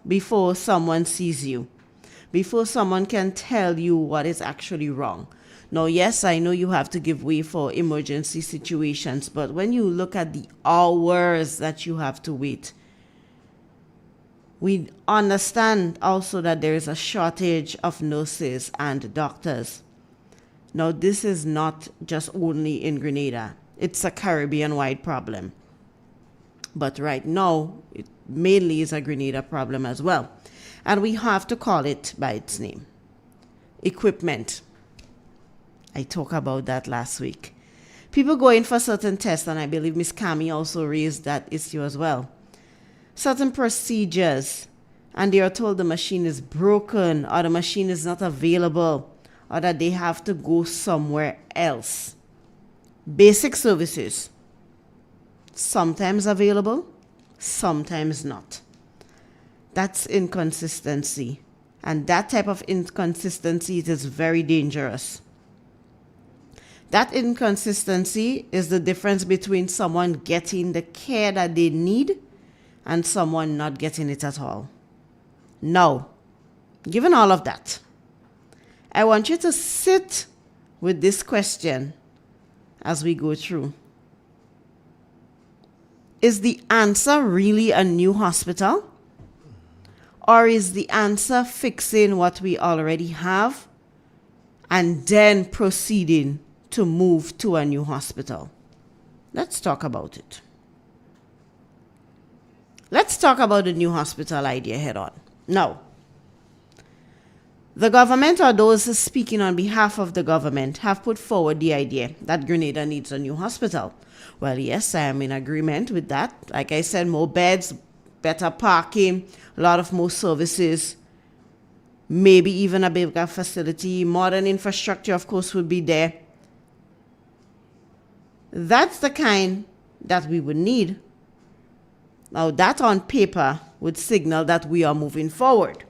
[SPEAKER 17] before someone sees you, before someone can tell you what is actually wrong. Now, yes, I know you have to give way for emergency situations, but when you look at the hours that you have to wait, we understand also that there is a shortage of nurses and doctors. Now, this is not just only in Grenada. It's a Caribbean-wide problem. But right now, it mainly is a Grenada problem as well. And we have to call it by its name. Equipment. I talked about that last week. People go in for certain tests, and I believe Ms. Cami also raised that issue as well. Certain procedures, and they are told the machine is broken or the machine is not available or that they have to go somewhere else. Basic services, sometimes available, sometimes not. That's inconsistency. And that type of inconsistency is very dangerous. That inconsistency is the difference between someone getting the care that they need and someone not getting it at all. Now, given all of that, I want you to sit with this question as we go through. Is the answer really a new hospital? Or is the answer fixing what we already have and then proceeding to move to a new hospital? Let's talk about it. Let's talk about the new hospital idea head on. Now, the government or those speaking on behalf of the government have put forward the idea that Grenada needs a new hospital. Well, yes, I am in agreement with that. Like I said, more beds, better parking, a lot of more services, maybe even a bigger facility, modern infrastructure, of course, would be there. That's the kind that we would need. Now, that on paper would signal that we are moving forward.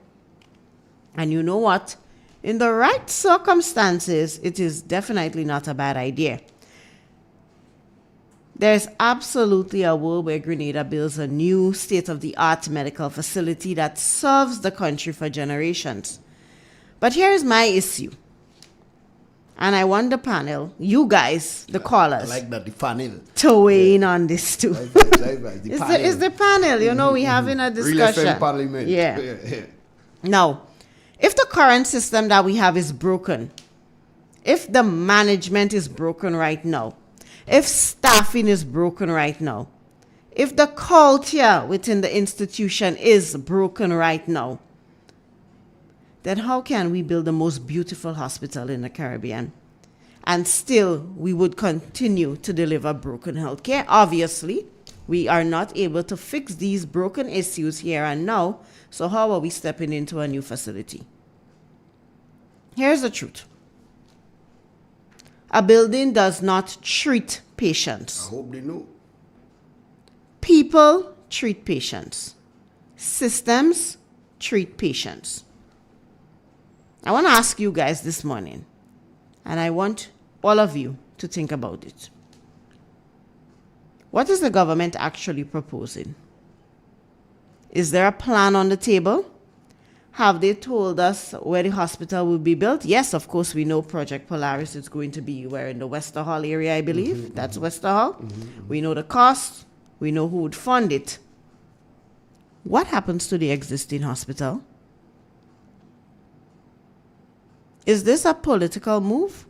[SPEAKER 17] And you know what? In the right circumstances, it is definitely not a bad idea. There's absolutely a world where Grenada builds a new state-of-the-art medical facility that serves the country for generations. But here's my issue. And I want the panel, you guys, the callers,
[SPEAKER 2] I like that, the panel,
[SPEAKER 17] to weigh in on this too. It's the panel, you know, we're having a discussion.
[SPEAKER 2] Real FM Parliament.
[SPEAKER 17] Yeah. Now, if the current system that we have is broken, if the management is broken right now, if staffing is broken right now, if the culture within the institution is broken right now, then how can we build the most beautiful hospital in the Caribbean? And still, we would continue to deliver broken healthcare. Obviously, we are not able to fix these broken issues here and now, so how are we stepping into a new facility? Here's the truth. A building does not treat patients.
[SPEAKER 2] I hope they know.
[SPEAKER 17] People treat patients. Systems treat patients. I want to ask you guys this morning, and I want all of you to think about it. What is the government actually proposing? Is there a plan on the table? Have they told us where the hospital will be built? Yes, of course, we know Project Polaris is going to be where in the Wester Hall area, I believe. That's Wester Hall. We know the cost. We know who would fund it. What happens to the existing hospital? Is this a political move?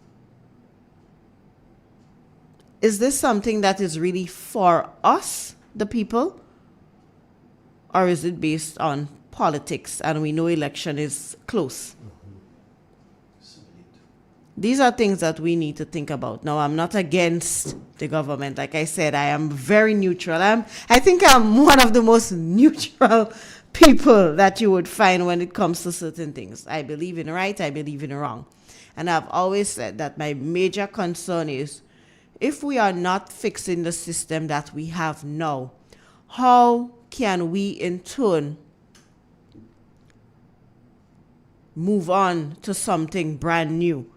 [SPEAKER 17] Is this something that is really for us, the people? Or is it based on politics, and we know election is close? These are things that we need to think about. Now, I'm not against the government. Like I said, I am very neutral. I think I'm one of the most neutral people that you would find when it comes to certain things. I believe in right, I believe in wrong. And I've always said that my major concern is if we are not fixing the system that we have now, how can we in turn move on to something brand new?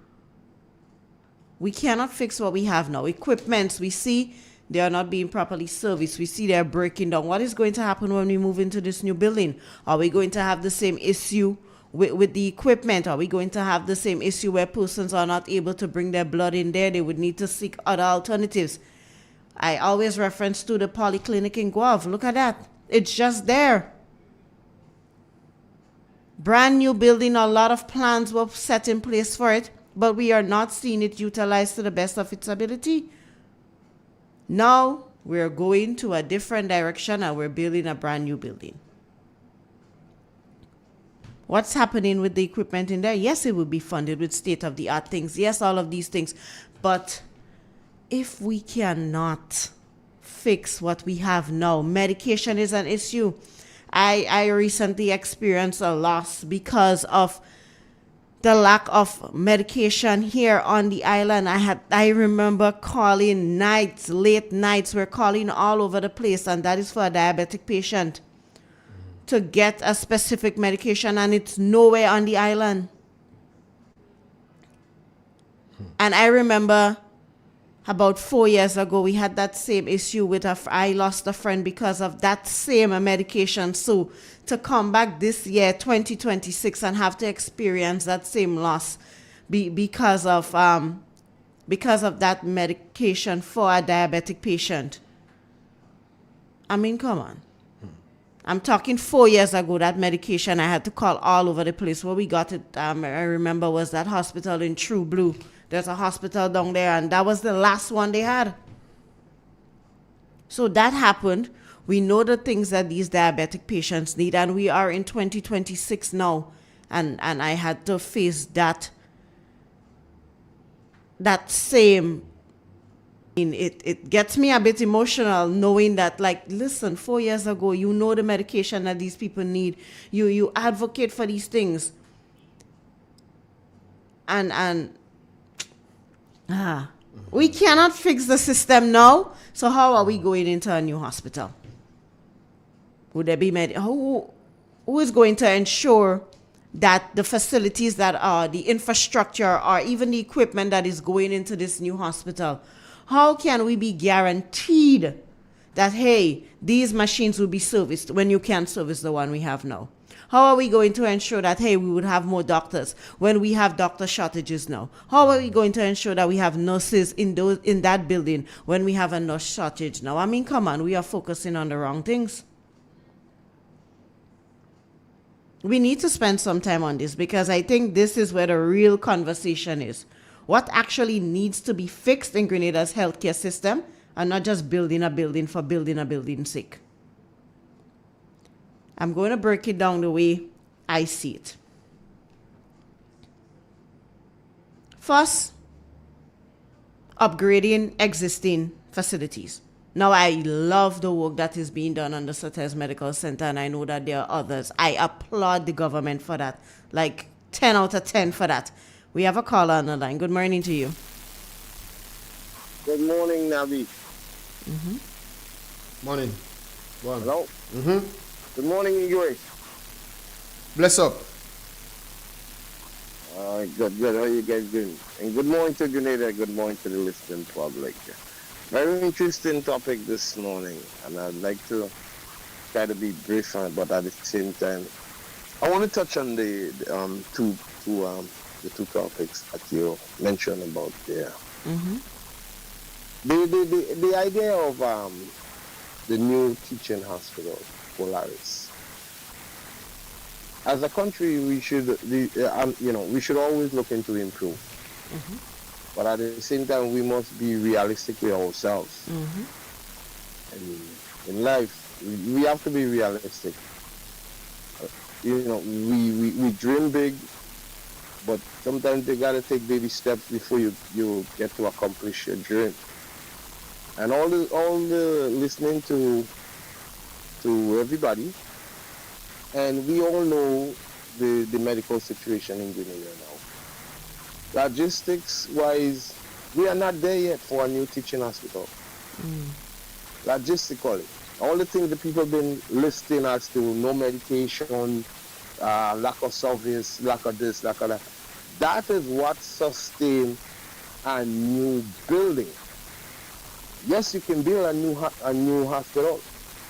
[SPEAKER 17] We cannot fix what we have now. Equipments, we see they are not being properly serviced. We see they're breaking down. What is going to happen when we move into this new building? Are we going to have the same issue with the equipment? Are we going to have the same issue where persons are not able to bring their blood in there? They would need to seek other alternatives. I always reference to the polyclinic in Guelph. Look at that. It's just there. Brand new building, a lot of plans were set in place for it, but we are not seeing it utilized to the best of its ability. Now we're going to a different direction and we're building a brand new building. What's happening with the equipment in there? Yes, it will be funded with state-of-the-art things. Yes, all of these things. But if we cannot fix what we have now, medication is an issue. I recently experienced a loss because of the lack of medication here on the island. I remember calling nights, late nights. We're calling all over the place, and that is for a diabetic patient to get a specific medication, and it's nowhere on the island. And I remember about 4 years ago, we had that same issue with I lost a friend because of that same medication. So to come back this year, 2026, and have to experience that same loss because of that medication for a diabetic patient. I mean, come on. I'm talking 4 years ago, that medication, I had to call all over the place. Where we got it, I remember, was that hospital in True Blue. There's a hospital down there, and that was the last one they had. So that happened. We know the things that these diabetic patients need, and we are in 2026 now. And I had to face that same. I mean, it gets me a bit emotional knowing that, like, listen, 4 years ago, you know the medication that these people need. You advocate for these things. We cannot fix the system now. So how are we going into a new hospital? Would there be who is going to ensure that the facilities that are the infrastructure or even the equipment that is going into this new hospital, how can we be guaranteed that, hey, these machines will be serviced when you can't service the one we have now? How are we going to ensure that, hey, we would have more doctors when we have doctor shortages now? How are we going to ensure that we have nurses in that building when we have a nurse shortage now? I mean, come on, we are focusing on the wrong things. We need to spend some time on this, because I think this is where the real conversation is. What actually needs to be fixed in Grenada's healthcare system, and not just building a building for building a building's sake. I'm going to break it down the way I see it. First, upgrading existing facilities. Now, I love the work that is being done on the Sates Medical Center, and I know that there are others. I applaud the government for that. Like 10 out of 10 for that. We have a caller on the line. Good morning to you.
[SPEAKER 13] Good morning, Nabi.
[SPEAKER 2] Morning.
[SPEAKER 13] Hello. Good morning, Grace.
[SPEAKER 2] Bless up.
[SPEAKER 13] Good. How you guys doing? And good morning to Grenada. Good morning to the listening public. Very interesting topic this morning, and I'd like to try to be brief, but at the same time, I want to touch on the two topics that you mentioned about there. The idea of the new teaching hospital, Polaris. As a country, we should we should always look into improve. But at the same time, we must be realistic with ourselves. And in life, we have to be realistic. We dream big, but sometimes you gotta take baby steps before you get to accomplish your dream. And all the listening to everybody, and we all know the medical situation in Grenada now. Logistics-wise, we are not there yet for a new teaching hospital. Logistically, all the things the people have been listing as to no medication, lack of service, lack of this, lack of that. That is what sustains a new building. Yes, you can build a new hospital,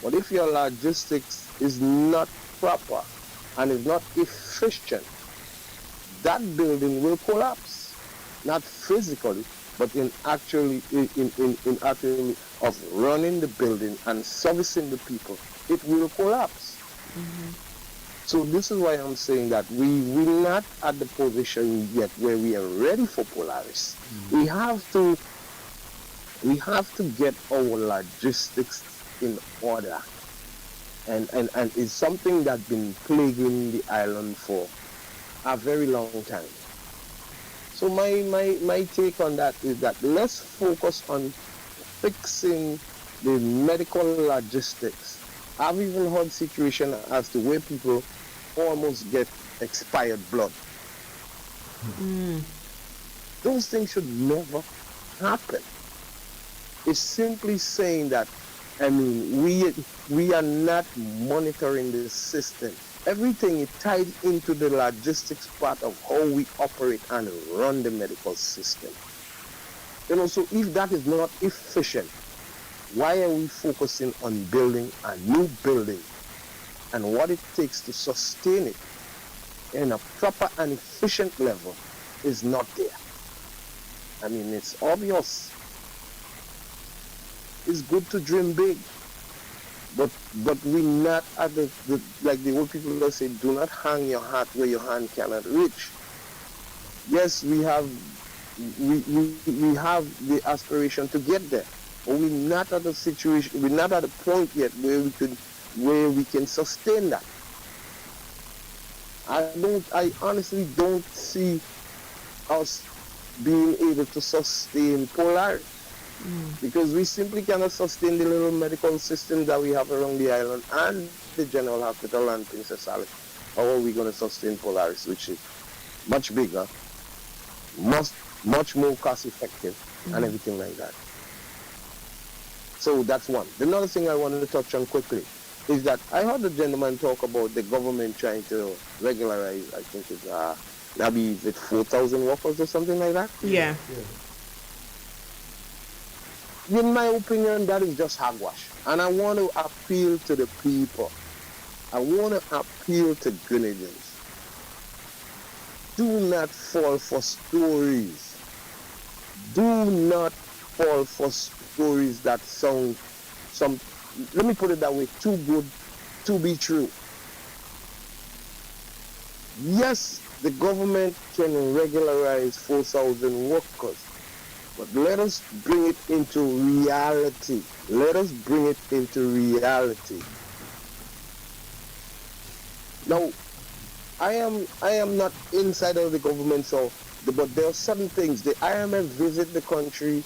[SPEAKER 13] but if your logistics is not proper and is not efficient, that building will collapse. Not physically, but in actually of running the building and servicing the people, it will collapse. So this is why I'm saying that we're not at the position yet where we are ready for Polaris. We have to get our logistics in order. And it's something that's been plaguing the island for a very long time. So my take on that is that let's focus on fixing the medical logistics I've even heard situation as to where people almost get expired blood. Those things should never happen. It's simply saying that, I mean, we are not monitoring the system. Everything is tied into the logistics part of how we operate and run the medical system. And also, if that is not efficient, why are we focusing on building a new building and what it takes to sustain it in a proper and efficient level is not there? I mean, it's obvious. It's good to dream big, but we not at the like the old people that say, do not hang your hat where your hand cannot reach. Yes, we have the aspiration to get there, but we're not at a situation, we're not at a point yet where we can sustain that. I honestly don't see us being able to sustain Polaris. Because we simply cannot sustain the little medical system that we have around the island and the General Hospital and Princess Alice. How are we going to sustain Polaris, which is much bigger, much more cost effective, and everything like that? So that's one. Another thing I wanted to touch on quickly is that I heard the gentleman talk about the government trying to regularize, I think it's maybe 4,000 workers or something like that.
[SPEAKER 17] Yeah.
[SPEAKER 13] In my opinion, that is just hogwash. And I want to appeal to the people. I want to appeal to Grenadians. Do not fall for stories. Do not fall for stories that sound let me put it that way, too good to be true. Yes, the government can regularize 4,000 workers. But let us bring it into reality. Let us bring it into reality. Now, I am not inside of the government, but there are certain things. The IMF visit the country.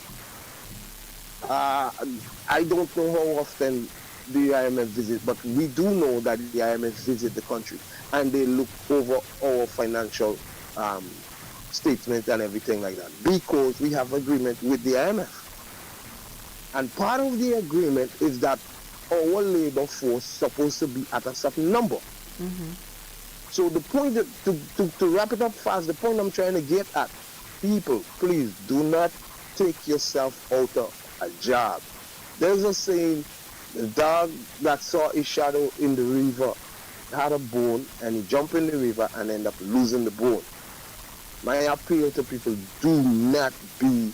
[SPEAKER 13] I don't know how often the IMF visit, but we do know that the IMF visit the country and they look over our financial statement and everything like that, because we have agreement with the IMF. And part of the agreement is that our labor force is supposed to be at a certain number. So the point to wrap it up fast, the point I'm trying to get at, people, please do not take yourself out of a job. There's a saying, the dog that saw his shadow in the river had a bone and he jumped in the river and ended up losing the bone. My appeal to people, do not be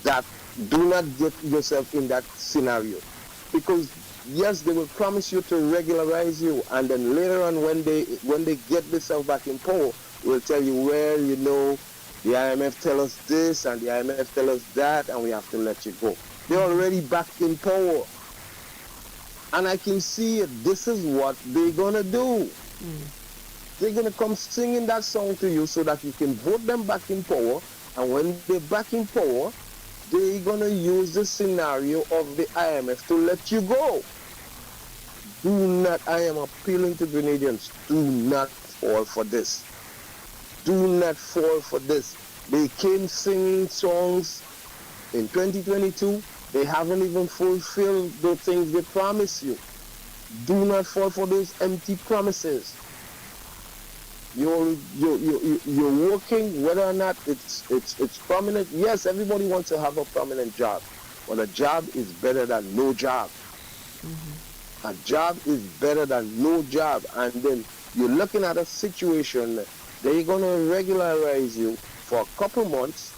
[SPEAKER 13] that, do not get yourself in that scenario. Because yes, they will promise you to regularize you, and then later on when they get themselves back in power, will tell you, well, you know, the IMF tell us this and the IMF tell us that, and we have to let you go. They're already back in power. And I can see it. This is what they're gonna do. They're going to come singing that song to you so that you can vote them back in power. And when they're back in power, they're going to use the scenario of the IMF to let you go. Do not, I am appealing to Grenadians, do not fall for this. Do not fall for this. They came singing songs in 2022. They haven't even fulfilled the things they promised you. Do not fall for those empty promises. You're working, whether or not it's prominent. Yes, everybody wants to have a prominent job, but a job is better than no job. A job is better than no job. And then you're looking at a situation, they're going to regularize you for a couple months,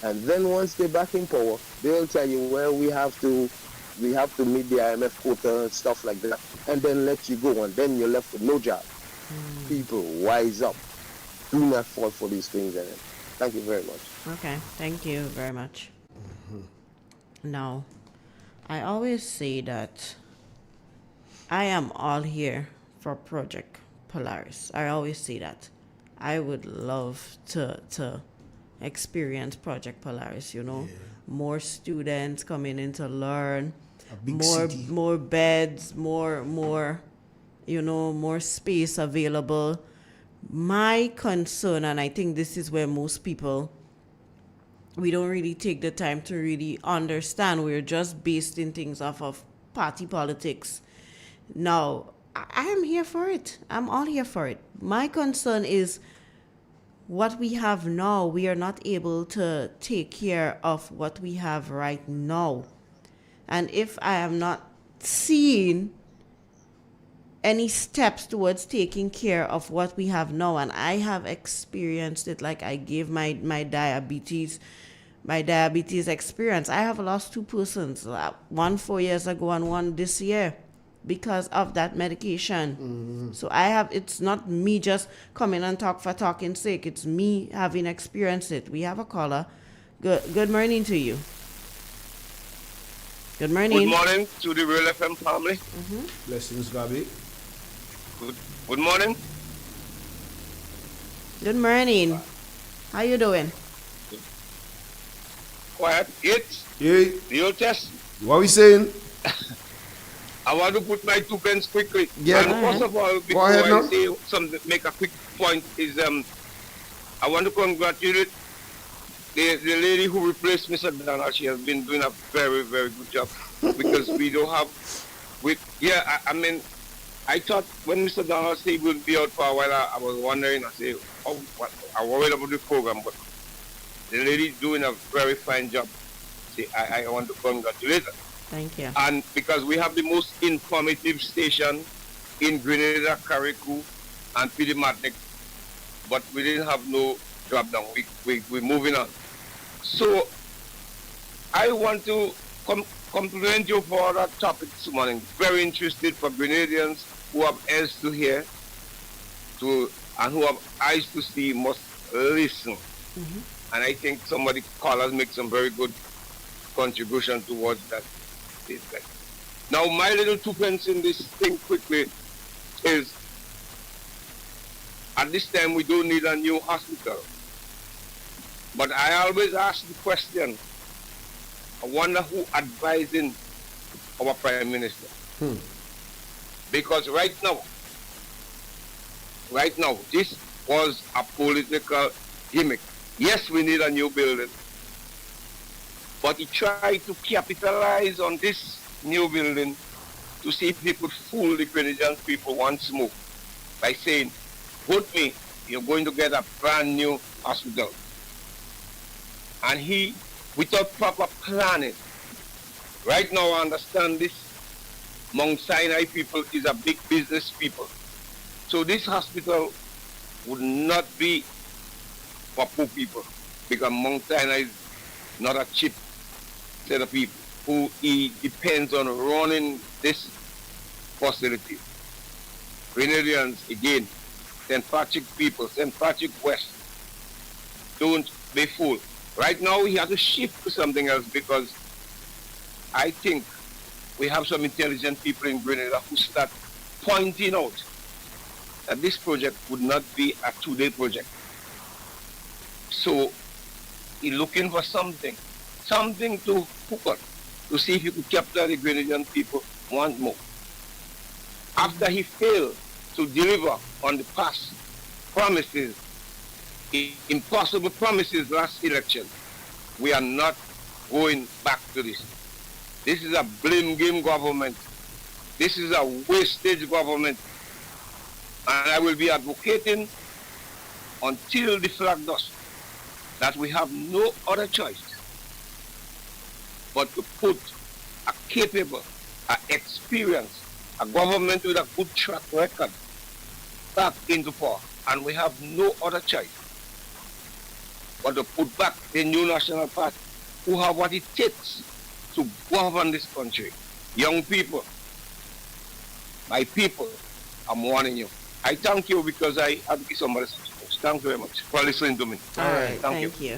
[SPEAKER 13] and then once they're back in power, they'll tell you, well, we have to meet the IMF quota and stuff like that, and then let you go, and then you're left with no job. People, wise up. Do not fall for these things. Thank you very much.
[SPEAKER 17] Okay, thank you very much. Now, I always say that I am all here for Project Polaris. I always say that. I would love to experience Project Polaris, you know. More students coming in to learn. more beds, more more space available. My concern, and I think this is where most people, we don't really take the time to really understand. We're just basing things off of party politics. Now, I am here for it. I'm all here for it. My concern is what we have now. We are not able to take care of what we have right now. And if I am not seeing any steps towards taking care of what we have now, and I have experienced it, like I gave my diabetes experience. I have lost 2 persons, one 4 years ago and one this year, because of that medication. So it's not me just coming and talk for talking's sake. It's me having experienced it. We have a caller. Good morning to you. Good morning.
[SPEAKER 9] Good morning to the Real FM family.
[SPEAKER 2] Blessings, Gabby.
[SPEAKER 9] Good morning.
[SPEAKER 17] Good morning. How you doing?
[SPEAKER 9] Quiet.
[SPEAKER 2] Yeah.
[SPEAKER 9] The old test.
[SPEAKER 2] What are we saying?
[SPEAKER 9] I want to put my 2 pence quickly.
[SPEAKER 2] Yeah.
[SPEAKER 9] And first of all, before I say something, make a quick point, is I want to congratulate the lady who replaced Mr. Donald. She has been doing a very, very good job, because we don't have, I mean, I thought when Mr. Donald said he would be out for a while, I was wondering, I say, I worried about the program, but the lady is doing a very fine job. See, I want to congratulate her.
[SPEAKER 17] Thank you.
[SPEAKER 9] And because we have the most informative station in Grenada, Carriacou, and Pedimatic, but we didn't have no drop down. We're moving on. So I want to compliment you for that topic this morning. Very interested for Grenadians who have ears to hear, and who have eyes to see must listen. And I think somebody callers make some very good contribution towards that statement. Now, my little 2 pence in this thing quickly is, at this time we don't need a new hospital. But I always ask the question, I wonder who advising our Prime Minister. Because right now, this was a political gimmick. Yes, we need a new building. But he tried to capitalize on this new building to see if he could fool the Grenadian people once more by saying, vote me, you're going to get a brand new hospital. And he, without proper planning, right now I understand this Mount Sinai people is a big business people. So this hospital would not be for poor people, because Mount Sinai is not a cheap set of people who he depends on running this facility. Grenadians, again, St. Patrick people, St. Patrick West, don't be fooled. Right now we have to shift to something else, because I think we have some intelligent people in Grenada who start pointing out that this project would not be a 2-day project. So he's looking for something to hook on, to see if he could capture the Grenadian people once more. After he failed to deliver on the past promises, impossible promises last election, we are not going back to this. This is a blame game government. This is a wastage government. And I will be advocating until the flag dust that we have no other choice but to put a capable, a experienced, a government with a good track record back into power. And we have no other choice but to put back the new National Party, who have what it takes to govern this country. Young people, my people, I'm warning you. I thank you because I advocate somebody's supposed. Thank you very much for listening to me.
[SPEAKER 17] All right, thank you.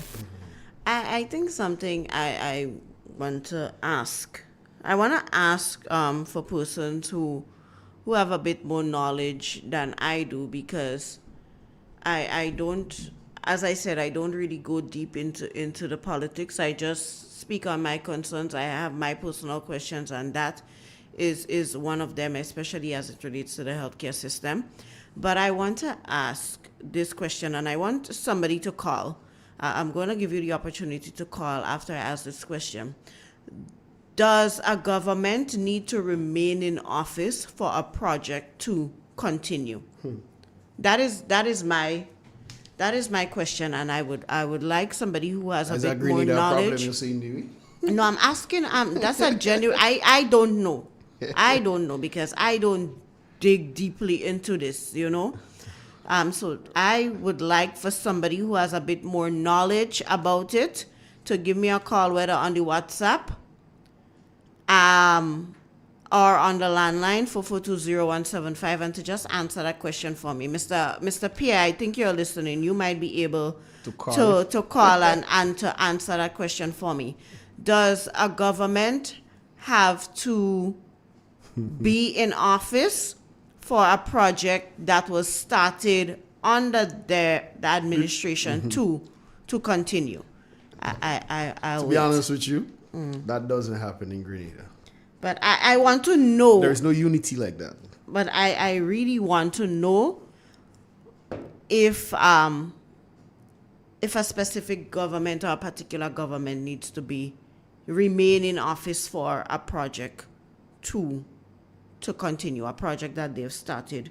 [SPEAKER 17] I think something I want to ask. I want to ask for persons who have a bit more knowledge than I do, because I don't, as I said, I don't really go deep into the politics. I just speak on my concerns. I have my personal questions, and that is one of them, especially as it relates to the healthcare system. But I want to ask this question, and I want somebody to call. I'm going to give you the opportunity to call after I ask this question. Does a government need to remain in office for a project to continue? That is my question, and I would like somebody who has a bit more knowledge. No, I'm asking. That's a genuine. I don't know. I don't know because I don't dig deeply into this. So I would like for somebody who has a bit more knowledge about it to give me a call, whether on the WhatsApp, or on the landline 4420175, and to just answer that question for me. Mr. Pierre, I think you're listening. You might be able to call and to answer that question for me. Does a government have to be in office for a project that was started under the administration to continue?
[SPEAKER 2] To be honest with you, that doesn't happen in Grenada.
[SPEAKER 17] But I want to know.
[SPEAKER 2] There's no unity like that.
[SPEAKER 17] But I really want to know if a specific government or a particular government needs to remain in office for a project to continue, a project that they've started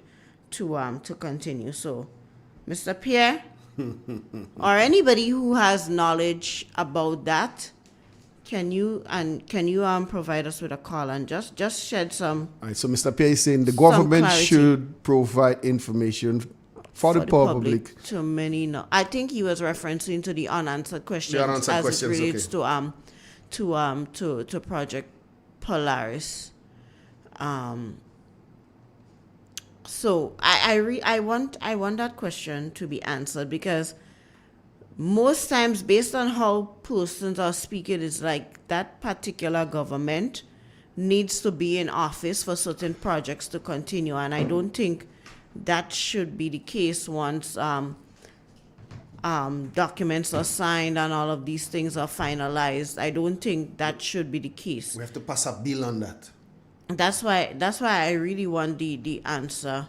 [SPEAKER 17] to continue. So, Mr. Pierre, or anybody who has knowledge about that, can you provide us with a call and just shed some?
[SPEAKER 2] All right. So Mr. Pierre is saying the government should provide information for the public.
[SPEAKER 17] To many, no. I think he was referencing to the unanswered questions as it relates to Project Polaris. So I want that question to be answered, because most times, based on how persons are speaking, it's like that particular government needs to be in office for certain projects to continue, and I don't think that should be the case once documents are signed and all of these things are finalized. I don't think that should be the case.
[SPEAKER 2] We have to pass a bill on that.
[SPEAKER 17] That's why I really want the answer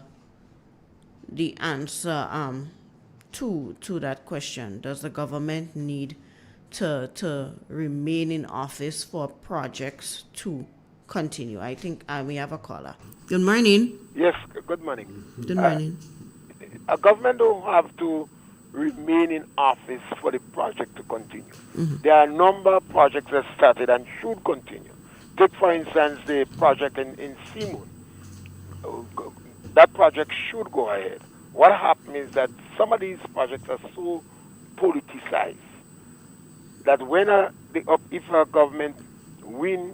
[SPEAKER 17] to that question. Does the government need to remain in office for projects to continue? I think we have a caller. Good morning.
[SPEAKER 5] Yes, good morning.
[SPEAKER 17] Good morning.
[SPEAKER 5] A government don't have to remain in office for the project to continue. There are a number of projects that started and should continue. Take, for instance, the project in Simon. That project should go ahead. What happened is that some of these projects are so politicized that when if a government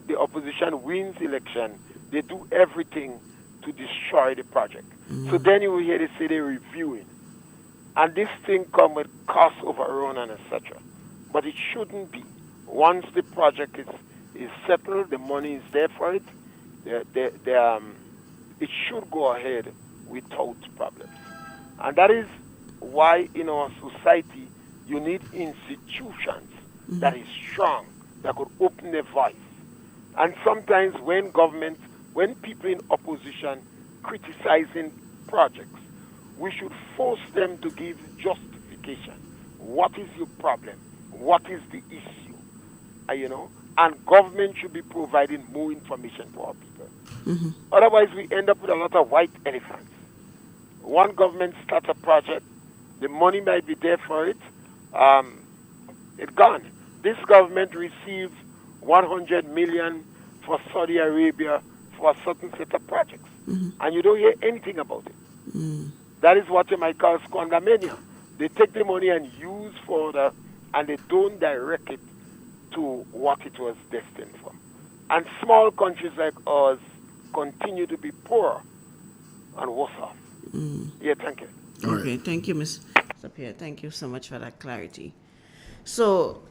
[SPEAKER 5] the opposition wins election, they do everything to destroy the project. So then you will hear they say they're reviewing. And this thing comes with cost overrun and etc. But it shouldn't be. Once the project is settled, the money is there for it, it should go ahead without problems. And that is why in our society you need institutions that is strong, that could open their voice. And sometimes when people in opposition criticizing projects, we should force them to give justification. What is your problem? What is the issue? And government should be providing more information to our people. Otherwise, we end up with a lot of white elephants. One government starts a project, the money might be there for it, it's gone. This government received 100 million for Saudi Arabia for a certain set of projects, and you don't hear anything about it. That is what you might call squandermania. They take the money and use and they don't direct it to what it was destined for. And small countries like ours continue to be poor and worse off. Yeah, thank you.
[SPEAKER 17] Okay, thank you, Mr. Pierre. Thank you so much for that clarity. So,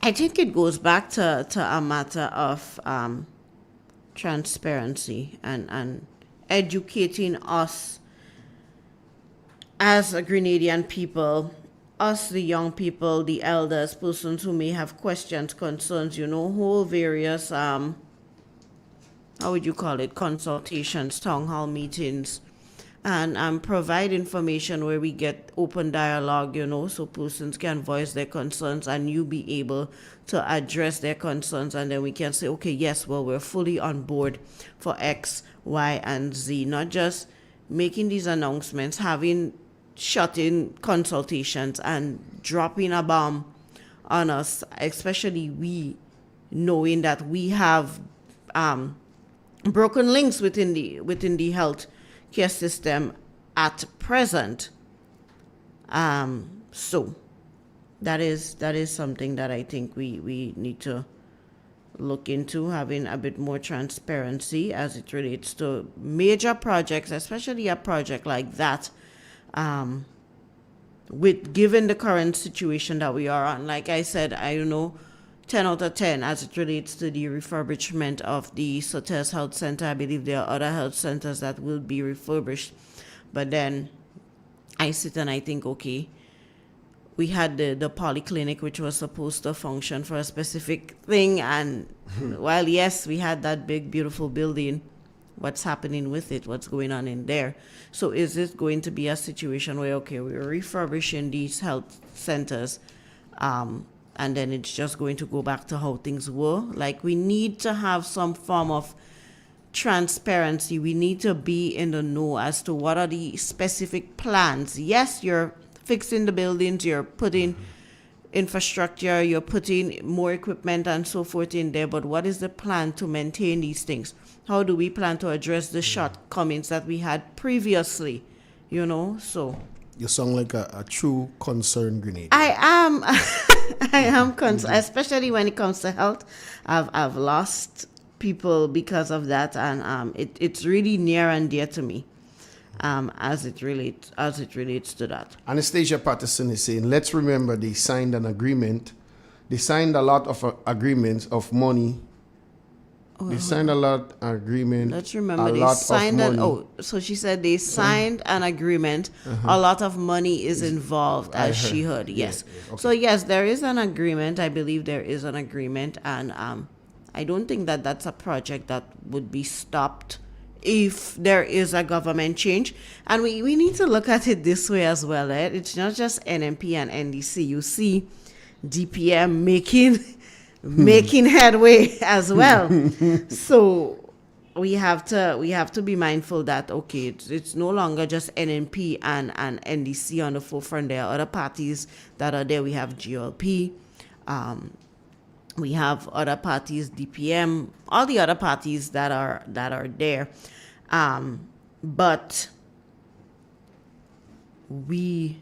[SPEAKER 17] I think it goes back to a matter of transparency and educating us as a Grenadian people us, the young people, the elders, persons who may have questions, concerns, hold various, how would you call it, consultations, town hall meetings, and provide information where we get open dialogue, so persons can voice their concerns and you be able to address their concerns, and then we can say, okay, yes, well, we're fully on board for X, Y, and Z, not just making these announcements, having shut-in consultations and dropping a bomb on us, especially we knowing that we have broken links within the health care system at present. So that is something that I think we need to look into, having a bit more transparency as it relates to major projects, especially a project like that, with given the current situation that we are on. Like I said, I don't know, 10 out of 10 as it relates to the refurbishment of the Sotes Health Center. I believe there are other health centers that will be refurbished. But then I sit and I think, okay, we had the polyclinic, which was supposed to function for a specific thing. And while, yes, we had that big, beautiful building, what's happening with it? What's going on in there? So is it going to be a situation where, okay, we're refurbishing these health centers, and then it's just going to go back to how things were? Like, we need to have some form of transparency. We need to be in the know as to what are the specific plans. Yes, you're fixing the buildings, you're putting infrastructure, you're putting more equipment and so forth in there, but what is the plan to maintain these things? How do we plan to address the shortcomings that we had previously? So
[SPEAKER 2] you sound like a true concerned Grenadian.
[SPEAKER 17] I am concerned, especially when it comes to health. I've lost people because of that, and it's really near and dear to me. As it relates to that.
[SPEAKER 2] Anastasia Patterson is saying, let's remember they signed an agreement. They signed a lot of agreements of money. They signed a lot of agreement.
[SPEAKER 17] Let's remember they signed so she said they signed an agreement. A lot of money is involved, as she heard. Yes. Yeah, okay. So yes, there is an agreement. I believe there is an agreement, and I don't think that that's a project that would be stopped if there is a government change. And we need to look at it this way as well. It's not just NMP and NDC. You see DPM making headway as well. So we have to be mindful that, okay, it's no longer just NMP and NDC on the forefront. There are other parties that are there. We have GLP, we have other parties, DPM, all the other parties that are there. But we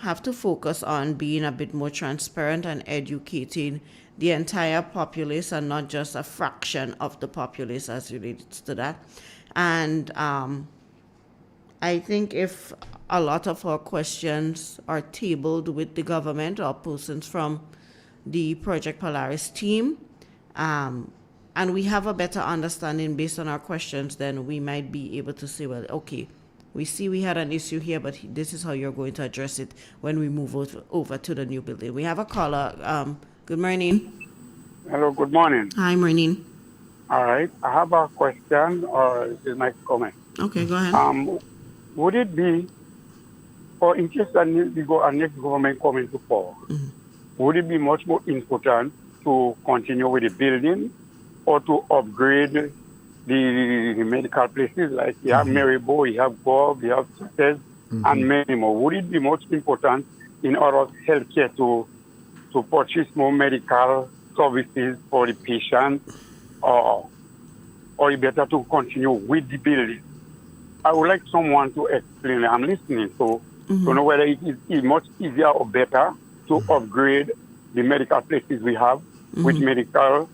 [SPEAKER 17] have to focus on being a bit more transparent and educating the entire populace and not just a fraction of the populace as relates to that. And I think if a lot of our questions are tabled with the government or persons from the Project Polaris team, and we have a better understanding based on our questions, then we might be able to say, well, okay, we see we had an issue here, but this is how you're going to address it when we move over to the new building. We have a caller. Good morning.
[SPEAKER 6] Hello, good morning.
[SPEAKER 17] Hi, morning.
[SPEAKER 6] All right. I have a question, or is my comment?
[SPEAKER 17] Okay, go ahead.
[SPEAKER 6] Would it be, or in case our next government come into power, would it be much more important to continue with the building or to upgrade the medical places? Like you have Marybo, you have Bob, you have Sotes, and many more. Would it be much important in our healthcare to purchase more medical services for the patient, or it better to continue with the building? I would like someone to explain. I'm listening, to know whether it is much easier or better to upgrade the medical places we have with medical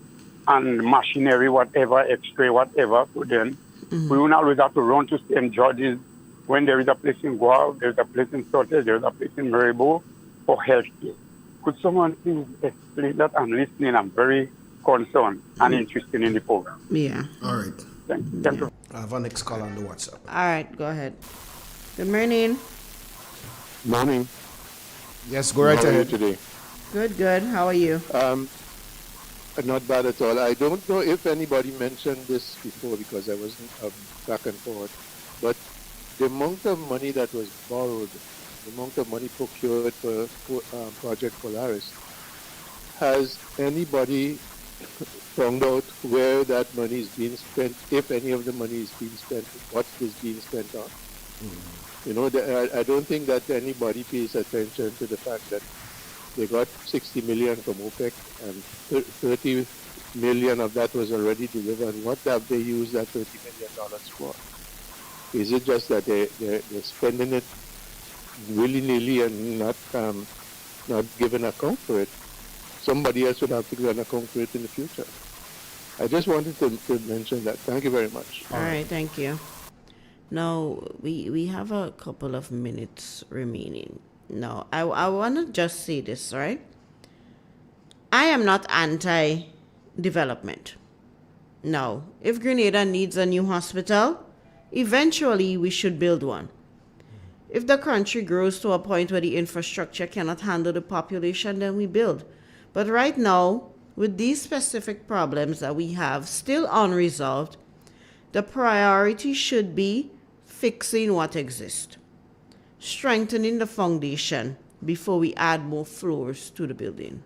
[SPEAKER 6] and machinery, whatever, X-ray, whatever. So then we will not always have to run to St. George's when there is a place in Guelph, there is a place in Sotes, there is a place in Marybo for healthcare. Could someone please explain that? I'm listening. I'm very concerned and interested in the program.
[SPEAKER 17] Yeah.
[SPEAKER 2] All right.
[SPEAKER 6] Thank you.
[SPEAKER 2] I have our next call on the WhatsApp.
[SPEAKER 17] All right, go ahead. Good morning.
[SPEAKER 13] Morning.
[SPEAKER 2] Yes, go right
[SPEAKER 16] How are you
[SPEAKER 2] ahead.
[SPEAKER 16] today?
[SPEAKER 17] Good. How are you?
[SPEAKER 16] Not bad at all. I don't know if anybody mentioned this before because I wasn't back and forth, but the amount of money that was borrowed, the amount of money procured for Project Polaris, has anybody found out where that money is being spent, if any of the money is being spent, what is being spent on? You know, I don't think that anybody pays attention to the fact that they got 60 million from OPEC and 30 million of that was already delivered. What have they used that $30 million for? Is it just that they're spending it willy-nilly and not giving account for it? Somebody else would have to give an account for it in the future. I just wanted to mention that. Thank you very much.
[SPEAKER 17] All right, thank you. Now, we have a couple of minutes remaining. Now, I want to just say this, right? I am not anti-development. Now, if Grenada needs a new hospital, eventually we should build one. If the country grows to a point where the infrastructure cannot handle the population, then we build. But right now, with these specific problems that we have still unresolved, the priority should be fixing what exists, strengthening the foundation before we add more floors to the building.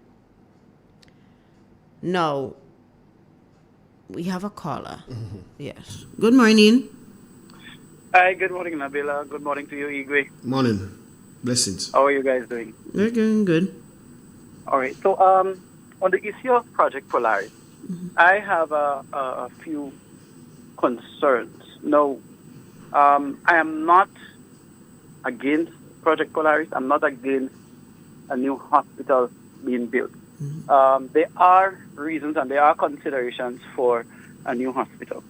[SPEAKER 17] Now, we have a caller. Yes. Good morning.
[SPEAKER 22] Hi, good morning, Nabila. Good morning to you, Igwe.
[SPEAKER 2] Morning. Blessings.
[SPEAKER 22] How are you guys doing?
[SPEAKER 17] We're doing good.
[SPEAKER 22] All right. So, on the issue of Project Polaris, I have a few concerns. No, I am not against Project Polaris. I'm not against a new hospital being built. There are reasons and there are considerations for a new hospital.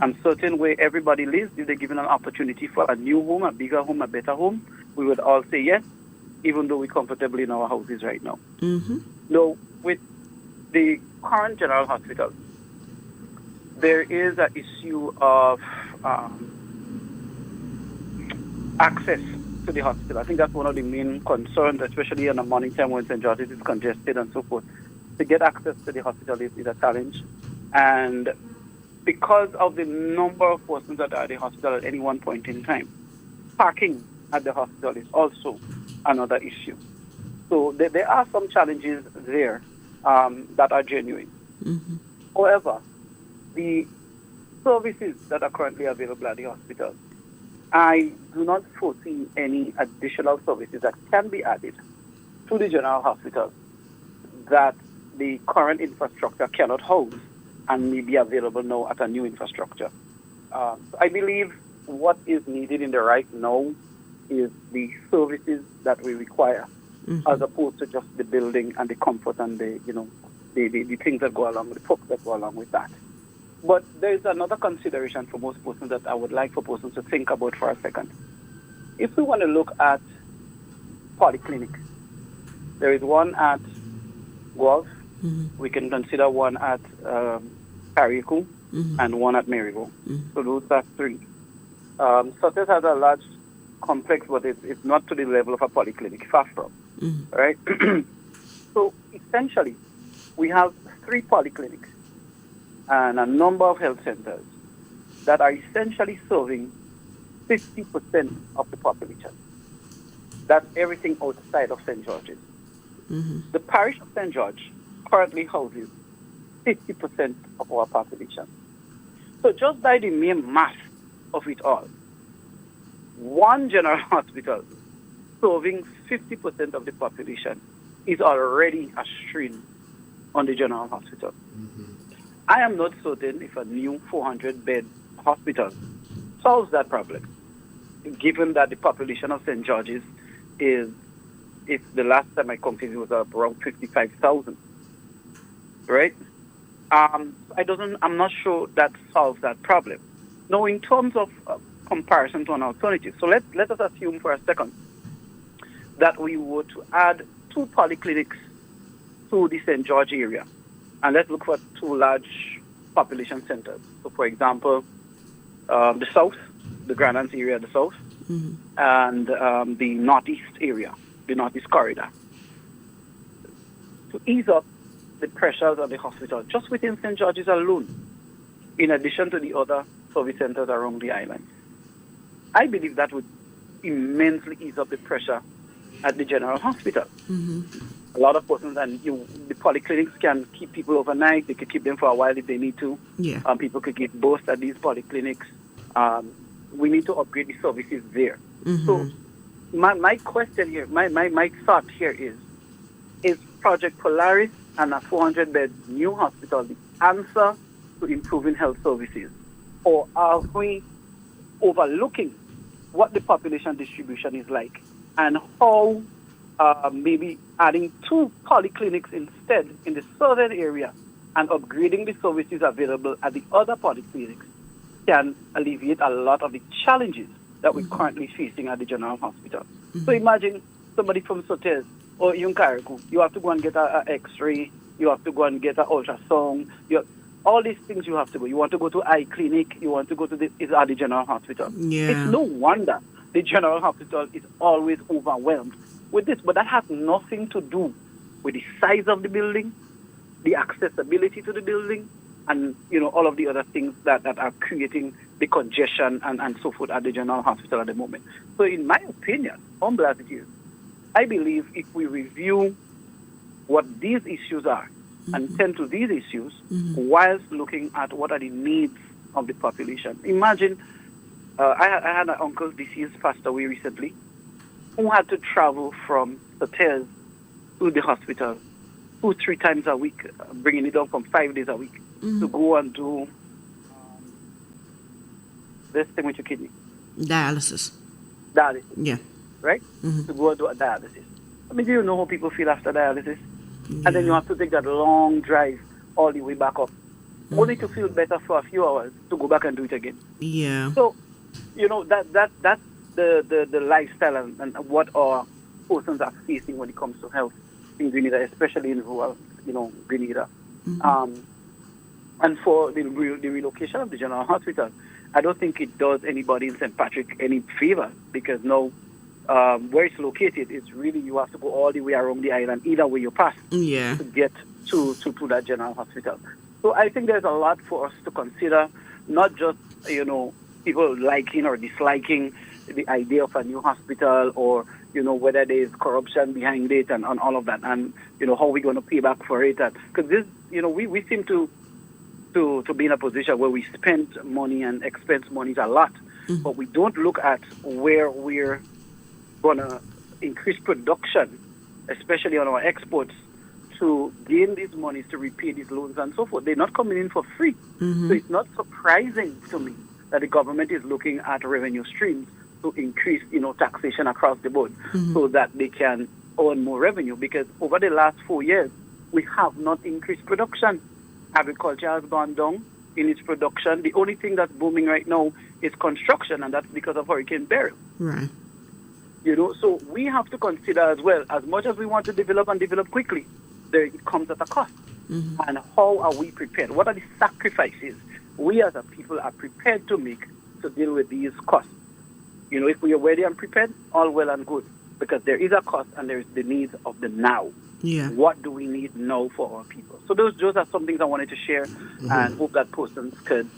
[SPEAKER 22] And certain way everybody lives, if they're given an opportunity for a new home, a bigger home, a better home, we would all say yes, even though we're comfortable in our houses right now. No, with the current general hospital, there is an issue of access to the hospital. I think that's one of the main concerns, especially in the morning time when St. George's is congested and so forth. To get access to the hospital is a challenge. And because of the number of persons that are at the hospital at any one point in time, parking at the hospital is also another issue. So there are some challenges there that are genuine. However, the services that are currently available at the hospital, I do not foresee any additional services that can be added to the general hospital that the current infrastructure cannot hold and may be available now at a new infrastructure. I believe what is needed in the right now is the services that we require, as opposed to just the building and the comfort and the things that go along with the perks that go along with that. But there is another consideration for most persons that I would like for persons to think about for a second. If we want to look at polyclinics, there is one at Guelph, we can consider one at Carriacou, and one at Maryville. So those are three. Success has a large complex, but it's not to the level of a polyclinic, far from. Right? So essentially, we have 3 polyclinics and a number of health centers that are essentially serving 50% of the population. That's everything outside of St. George's. The parish of St. George currently houses 50% of our population. So just by the mere math of it all, one general hospital serving 50% of the population is already a strain on the general hospital. I am not certain if a new 400-bed hospital solves that problem, given that the population of St. George's is, if the last time I computed, it was around 55,000, right? I'm not sure that solves that problem. Now, in terms of comparison to an alternative, so let us assume for a second that we were to add 2 polyclinics to the St. George area. And let's look for 2 large population centers. So, for example, the south, the Grand Anse area of the south, and the northeast area. the Northeast Corridor, to ease up the pressures of the hospital, just within St. George's alone, in addition to the other service centers around the island. I believe that would immensely ease up the pressure at the general hospital. A lot of persons, and the polyclinics can keep people overnight. They could keep them for a while if they need to.
[SPEAKER 17] Yeah.
[SPEAKER 22] People could give birth at these polyclinics. We need to upgrade the services there. So my question here, my thought here is Project Polaris and a 400-bed new hospital the answer to improving health services? Or are we overlooking what the population distribution is like and how maybe adding 2 polyclinics instead in the southern area and upgrading the services available at the other polyclinics can alleviate a lot of the challenges that we're currently facing at the general hospital. So imagine somebody from Sotes or even Carriacou, you have to go and get an X-ray, you have to go and get an ultrasound, all these things you have to go. You want to go to eye clinic, you want to go to the general hospital.
[SPEAKER 17] Yeah.
[SPEAKER 22] It's no wonder the general hospital is always overwhelmed with this, but that has nothing to do with the size of the building, the accessibility to the building, and all of the other things that are creating the congestion and so forth at the general hospital at the moment. So in my opinion, humble as it is, I believe if we review what these issues are and tend to these issues whilst looking at what are the needs of the population. Imagine, I had an uncle, deceased, passed away recently, who had to travel from Sotes to the hospital 2-3 times a week, bringing it down from 5 days a week to go and do this thing with your kidney.
[SPEAKER 17] Dialysis. Yeah.
[SPEAKER 22] Right? To go and do a dialysis. I mean, do you know how people feel after dialysis? And then you have to take that long drive all the way back up, only to feel better for a few hours to go back and do it again.
[SPEAKER 17] Yeah.
[SPEAKER 22] So, that's the lifestyle and what our persons are facing when it comes to health in Grenada, especially in rural, Grenada. And for the relocation of the general hospital, I don't think it does anybody in St. Patrick any favor, because now where it's located, it's really, you have to go all the way around the island, either way you pass, to get to that general hospital. So I think there's a lot for us to consider, not just, people liking or disliking the idea of a new hospital, or, whether there's corruption behind it and all of that, and, how we're going to pay back for it. Because this, we seem to be in a position where we spend money and expense monies a lot, but we don't look at where we're going to increase production, especially on our exports, to gain these monies to repay these loans and so forth. They're not coming in for free. So it's not surprising to me that the government is looking at revenue streams to increase, taxation across the board, so that they can earn more revenue. Because over the last 4 years, we have not increased production. Agriculture has gone down in its production. The only thing that's booming right now is construction, and that's because of Hurricane Beryl.
[SPEAKER 17] Right.
[SPEAKER 22] So we have to consider as well, as much as we want to develop and develop quickly, it comes at a cost. And how are we prepared? What are the sacrifices we as a people are prepared to make to deal with these costs? If we are ready and prepared, all well and good, because there is a cost and there is the needs of the now.
[SPEAKER 17] Yeah.
[SPEAKER 22] What do we need now for our people? So those are some things I wanted to share, and hope that persons could,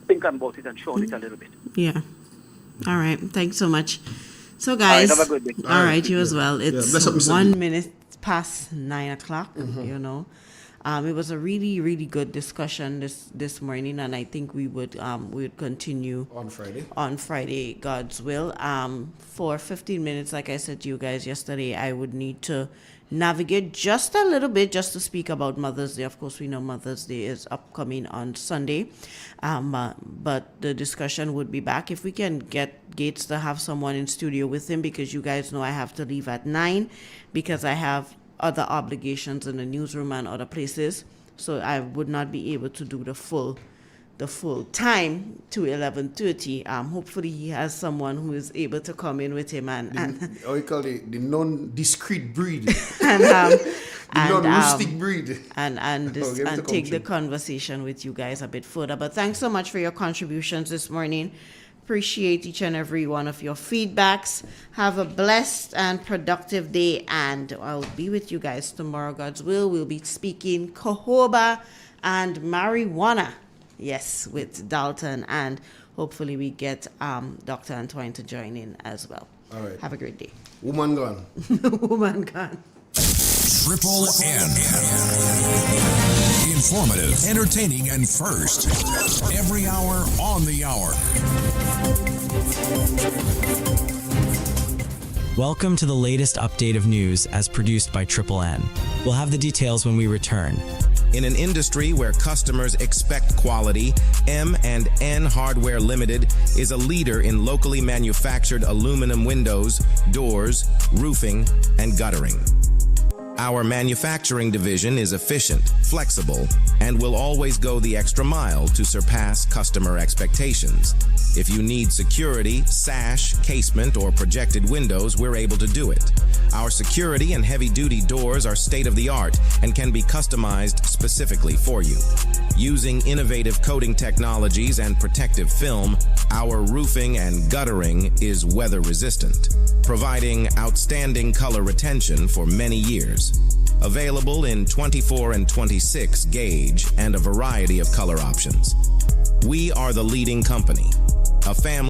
[SPEAKER 22] think about it and show it a little bit.
[SPEAKER 17] Yeah. All right. Thanks so much. So, guys.
[SPEAKER 22] All right, have a good day.
[SPEAKER 17] All right, you as well. It's 1 minute past 9 o'clock, It was a really, really good discussion this morning, and I think we would continue on Friday, God's will. For 15 minutes, like I said to you guys yesterday, I would need to navigate just a little bit just to speak about Mother's Day. Of course, we know Mother's Day is upcoming on Sunday, but the discussion would be back. If we can get Gates to have someone in studio with him, because you guys know I have to leave at 9 because I have other obligations in the newsroom and other places, so I would not be able to do the full time to 11:30. Hopefully he has someone who is able to come in with him and
[SPEAKER 2] we call it the non-discreet breed,
[SPEAKER 17] and
[SPEAKER 2] non-rustic breed,
[SPEAKER 17] and take the conversation with you guys a bit further. But thanks so much for your contributions this morning. Appreciate each and every one of your feedbacks. Have a blessed and productive day, and I'll be with you guys tomorrow, God's will. We'll be speaking Cohoba and marijuana. Yes, with Dalton, and hopefully we get Dr. Antoine to join in as well.
[SPEAKER 2] All right.
[SPEAKER 17] Have a great day.
[SPEAKER 2] Woman gone.
[SPEAKER 17] Woman gone.
[SPEAKER 3] Triple N. Informative, entertaining, and first. Every hour on the hour.
[SPEAKER 11] Welcome to the latest update of news as produced by Triple N. We'll have the details when we return.
[SPEAKER 18] In an industry where customers expect quality, M&N Hardware Limited is a leader in locally manufactured aluminum windows, doors, roofing, and guttering. Our manufacturing division is efficient, flexible, and will always go the extra mile to surpass customer expectations. If you need security, sash, casement, or projected windows, we're able to do it. Our security and heavy-duty doors are state-of-the-art and can be customized specifically for you. Using innovative coating technologies and protective film, our roofing and guttering is weather-resistant, providing outstanding color retention for many years. Available in 24 and 26 gauge and a variety of color options. We are the leading company, a family